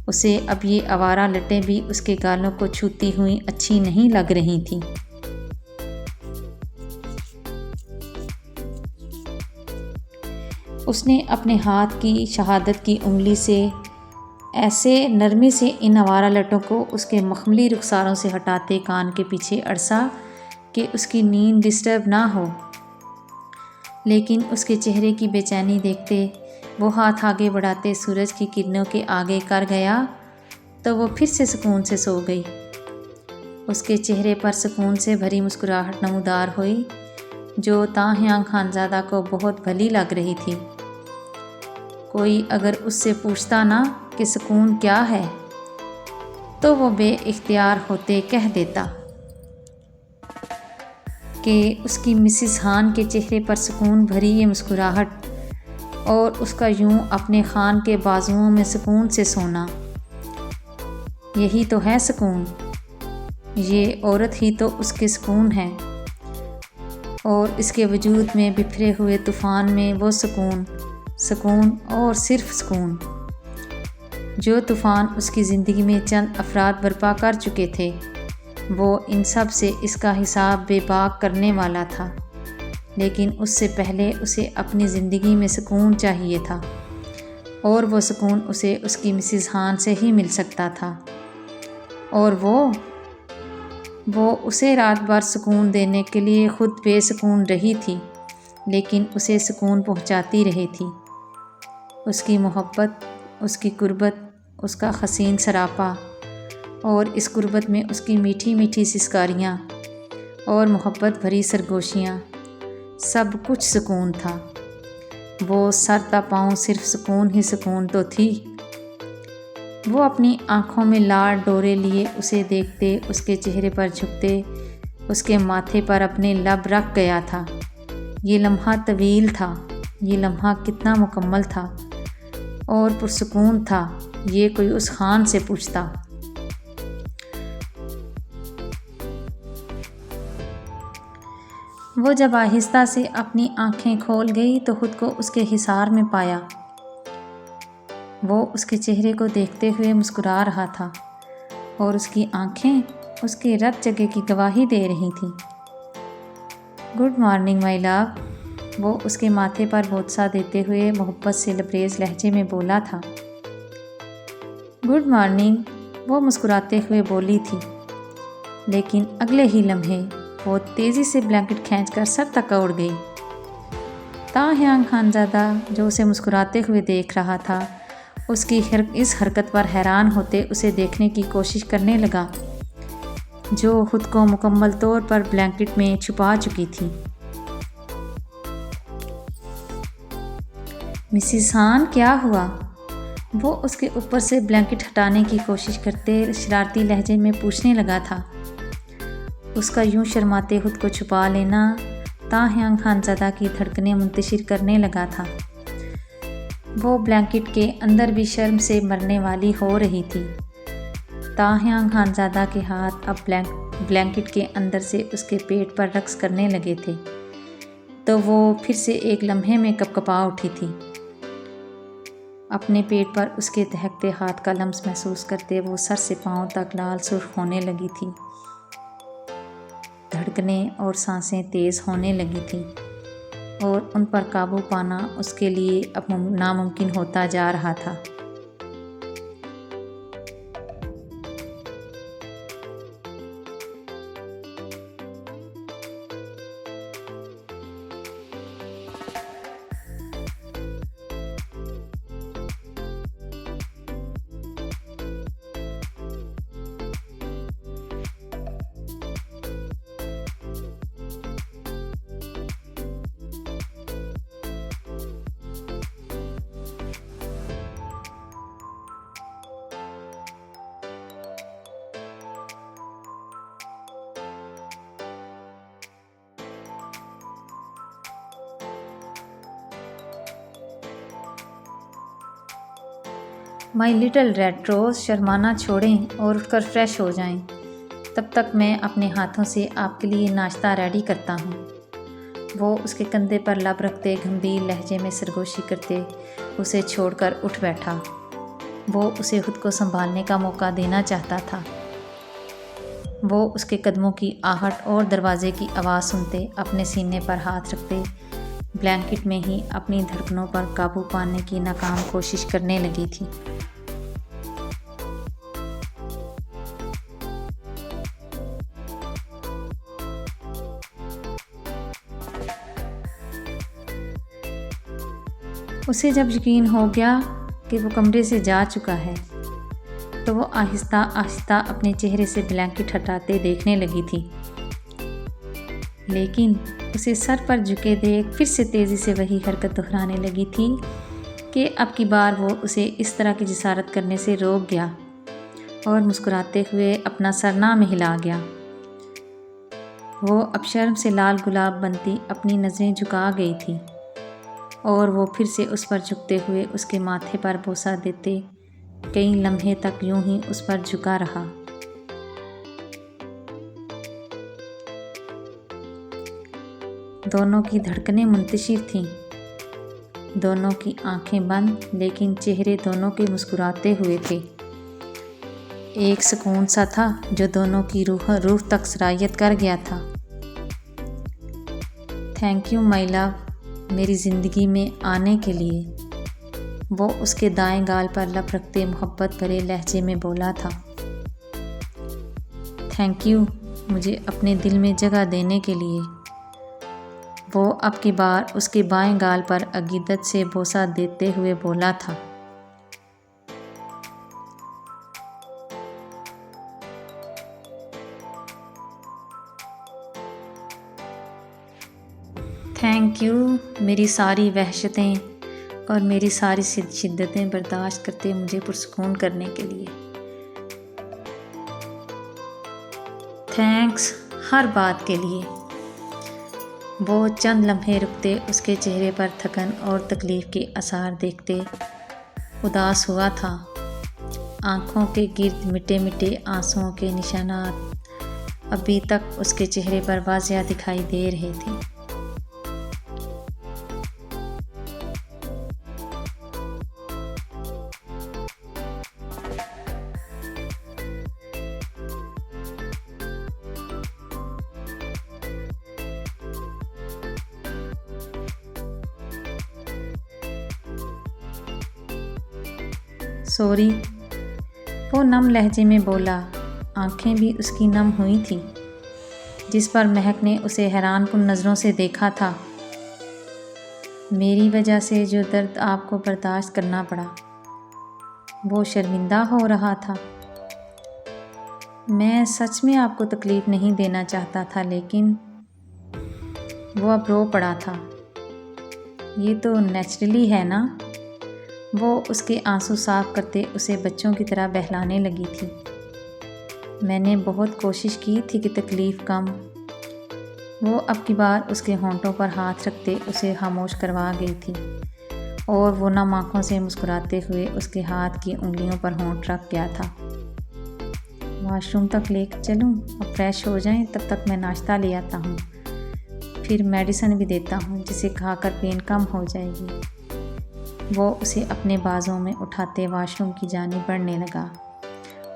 اسے اب یہ آوارہ لٹیں بھی اس کے گالوں کو چھوتی ہوئی اچھی نہیں لگ رہی تھیں۔ اس نے اپنے ہاتھ کی شہادت کی انگلی سے ایسے نرمی سے ان آوارہ لٹوں کو اس کے مخملی رخساروں سے ہٹاتے کان کے پیچھے اڑسا کہ اس کی نیند ڈسٹرب نہ ہو، لیکن اس کے چہرے کی بے چینی دیکھتے وہ ہاتھ آگے بڑھاتے سورج کی کرنوں کے آگے کر گیا تو وہ پھر سے سکون سے سو گئی۔ اس کے چہرے پر سکون سے بھری مسکراہٹ نمودار ہوئی جو تاحیاں خانزادہ کو بہت بھلی لگ رہی تھی۔ کوئی اگر اس سے پوچھتا نا کہ سکون کیا ہے تو وہ بے اختیار ہوتے کہہ دیتا کہ اس کی مسز ہان کے چہرے پر سکون بھری یہ مسکراہٹ اور اس کا یوں اپنے خان کے بازوؤں میں سکون سے سونا، یہی تو ہے سکون۔ یہ عورت ہی تو اس کے سکون ہے، اور اس کے وجود میں بکھرے ہوئے طوفان میں وہ سکون اور صرف سکون جو طوفان اس کی زندگی میں چند افراد برپا کر چکے تھے، وہ ان سب سے اس کا حساب بے باک کرنے والا تھا۔ لیکن اس سے پہلے اسے اپنی زندگی میں سکون چاہیے تھا، اور وہ سکون اسے اس کی مسز ہان سے ہی مل سکتا تھا، اور وہ اسے رات بھر سکون دینے کے لیے خود بے سکون رہی تھی، لیکن اسے سکون پہنچاتی رہی تھی۔ اس کی محبت، اس کی قربت، اس کا حسین سراپا، اور اس قربت میں اس کی میٹھی میٹھی سسکاریاں اور محبت بھری سرگوشیاں، سب کچھ سکون تھا۔ وہ سر تا پاؤں صرف سکون ہی سکون تو تھی۔ وہ اپنی آنکھوں میں لاڑ ڈورے لیے اسے دیکھتے، اس کے چہرے پر جھکتے، اس کے ماتھے پر اپنے لب رکھ گیا تھا۔ یہ لمحہ طویل تھا، یہ لمحہ کتنا مکمل تھا اور پرسکون تھا، یہ کوئی اس خان سے پوچھتا۔ وہ جب آہستہ سے اپنی آنکھیں کھول گئی تو خود کو اس کے حصار میں پایا۔ وہ اس کے چہرے کو دیکھتے ہوئے مسکرا رہا تھا، اور اس کی آنکھیں اس کے رت جگہ کی گواہی دے رہی تھیں۔ گڈ مارننگ مائی لو، وہ اس کے ماتھے پر بوسہ دیتے ہوئے محبت سے لبریز لہجے میں بولا تھا۔ گڈ مارننگ، وہ مسکراتے ہوئے بولی تھی، لیکن اگلے ہی لمحے وہ تیزی سے بلینکٹ کھینچ کر سر تک اڑ گئی۔ تاحیاں خانزادہ جو اسے مسکراتے ہوئے دیکھ رہا تھا، اس کی اس حرکت پر حیران ہوتے اسے دیکھنے کی کوشش کرنے لگا جو خود کو مکمل طور پر بلینکٹ میں چھپا چکی تھی۔ مسز ہان، کیا ہوا؟ وہ اس کے اوپر سے بلینکٹ ہٹانے کی کوشش کرتے شرارتی لہجے میں پوچھنے لگا تھا۔ اس کا یوں شرماتے خود کو چھپا لینا تاحیاں خانزادہ کی دھڑکنیں منتشر کرنے لگا تھا۔ وہ بلینکٹ کے اندر بھی شرم سے مرنے والی ہو رہی تھی۔ تاحیاں خانزادہ کے ہاتھ اب بلینکٹ کے اندر سے اس کے پیٹ پر رقص کرنے لگے تھے، تو وہ پھر سے ایک لمحے میں کپکپا اٹھی تھی۔ اپنے پیٹ پر اس کے دہکتے ہاتھ کا لمس محسوس کرتے وہ سر سے پاؤں تک لال سرخ ہونے لگی تھی، دھڑکنیں اور سانسیں تیز ہونے لگی تھیں، اور ان پر قابو پانا اس کے لیے اب ناممکن ہوتا جا رہا تھا۔ مائی لٹل ریڈ روز، شرمانا چھوڑیں اور اٹھ کر فریش ہو جائیں، تب تک میں اپنے ہاتھوں سے آپ کے لیے ناشتہ ریڈی کرتا ہوں۔ وہ اس کے کندھے پر لب رکھتے گمبھیر لہجے میں سرگوشی کرتے اسے چھوڑ کر اٹھ بیٹھا۔ وہ اسے خود کو سنبھالنے کا موقع دینا چاہتا تھا۔ وہ اس کے قدموں کی آہٹ اور دروازے کی آواز سنتے اپنے سینے پر ہاتھ رکھتے بلینکٹ میں ہی اپنی دھڑکنوں پر قابو پانے کی ناکام کوشش کرنے لگی تھی۔ اسے جب یقین ہو گیا کہ وہ کمرے سے جا چکا ہے تو وہ آہستہ آہستہ اپنے چہرے سے بلینکٹ ہٹاتے دیکھنے لگی تھی، لیکن اسے سر پر جھکے دیکھ پھر سے تیزی سے وہی حرکت دہرانے لگی تھی کہ اب کی بار وہ اسے اس طرح کی جسارت کرنے سے روک گیا اور مسکراتے ہوئے اپنا سر نہ میں ہلا گیا۔ وہ اب شرم سے لال گلاب بنتی اپنی نظریں جھکا گئی تھی اور وہ پھر سے اس پر جھکتے ہوئے اس کے ماتھے پر بوسہ دیتے کئی لمحے تک یوں ہی اس پر جھکا رہا۔ دونوں کی دھڑکنیں منتشر تھیں، دونوں کی آنکھیں بند، لیکن چہرے دونوں کے مسکراتے ہوئے تھے۔ ایک سکون سا تھا جو دونوں کی روح تک سرایت کر گیا تھا۔ تھینک یو مائی لو، میری زندگی میں آنے کے لیے، وہ اس کے دائیں گال پر لب رکھتے محبت بھرے لہجے میں بولا تھا۔ تھینک یو مجھے اپنے دل میں جگہ دینے کے لیے، وہ اب کی بار اس کے بائیں گال پر عقیدت سے بوسہ دیتے ہوئے بولا تھا۔ تھینک یو میری ساری وحشتیں اور میری ساری شدتیں برداشت کرتے مجھے پرسکون کرنے کے لیے۔ تھینکس ہر بات کے لیے۔ وہ چند لمحے رکتے اس کے چہرے پر تھکن اور تکلیف کے آثار دیکھتے اداس ہوا تھا۔ آنکھوں کے گرد مٹے مٹے آنسوؤں کے نشانات ابھی تک اس کے چہرے پر واضح دکھائی دے رہے تھے۔ سوری، وہ نم لہجے میں بولا، آنکھیں بھی اس کی نم ہوئی تھیں، جس پر مہک نے اسے حیران کن نظروں سے دیکھا تھا۔ میری وجہ سے جو درد آپ کو برداشت کرنا پڑا، وہ شرمندہ ہو رہا تھا۔ میں سچ میں آپ کو تکلیف نہیں دینا چاہتا تھا، لیکن وہ اب رو پڑا تھا۔ یہ تو نیچرلی ہے نا؟ وہ اس کے آنسو صاف کرتے اسے بچوں کی طرح بہلانے لگی تھی۔ میں نے بہت کوشش کی تھی کہ تکلیف کم۔ وہ اب کی بار اس کے ہونٹوں پر ہاتھ رکھتے اسے خاموش کروا گئی تھی اور وہ نم آنکھوں سے مسکراتے ہوئے اس کے ہاتھ کی انگلیوں پر ہونٹ رکھ گیا تھا۔ واش روم تک لے کر چلوں؟ اب فریش ہو جائیں، تب تک میں ناشتہ لے آتا ہوں، پھر میڈیسن بھی دیتا ہوں جسے کھا کر پین کم ہو جائے گی۔ وہ اسے اپنے بازوں میں اٹھاتے واش روم کی جانب بڑھنے لگا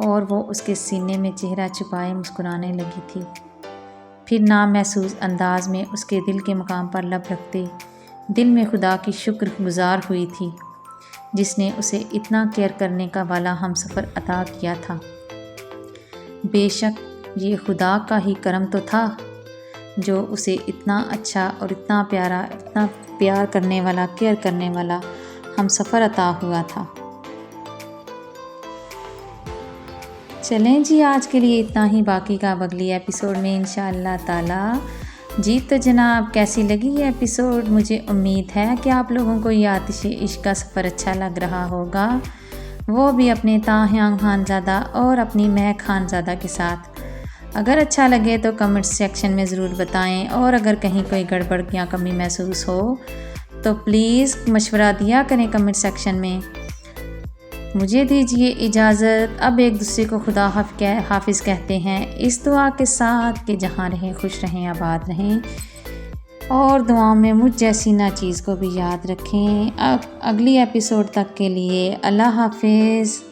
اور وہ اس کے سینے میں چہرہ چھپائے مسکرانے لگی تھی، پھر نامحسوس انداز میں اس کے دل کے مقام پر لب رکھتے دل میں خدا کی شکر گزار ہوئی تھی جس نے اسے اتنا کیئر کرنے کا والا ہم سفر عطا کیا تھا۔ بے شک یہ خدا کا ہی کرم تو تھا جو اسے اتنا اچھا اور اتنا پیار کرنے والا، کیئر کرنے والا ہم سفر عطا ہوا تھا۔ چلیں جی، آج کے لیے اتنا ہی، باقی کا اب اگلی ایپیسوڈ میں انشاءاللہ تعالی۔ جی تو جناب، کیسی لگی یہ ایپیسوڈ؟ مجھے امید ہے کہ آپ لوگوں کو یہ آتش عشق کا سفر اچھا لگ رہا ہوگا، وہ بھی اپنے تاہیان خانزادہ اور اپنی مہک خانزادہ کے ساتھ۔ اگر اچھا لگے تو کمنٹ سیکشن میں ضرور بتائیں، اور اگر کہیں کوئی گڑبڑ یا کمی محسوس ہو تو پلیز مشورہ دیا کریں کمنٹ سیکشن میں۔ مجھے دیجیے اجازت، اب ایک دوسرے کو خدا حافظ کہتے ہیں، اس دعا کے ساتھ کہ جہاں رہیں خوش رہیں، آباد رہیں، اور دعاؤں میں مجھ جیسی ناچیز کو بھی یاد رکھیں۔ اب اگلی ایپیسوڈ تک کے لیے اللہ حافظ۔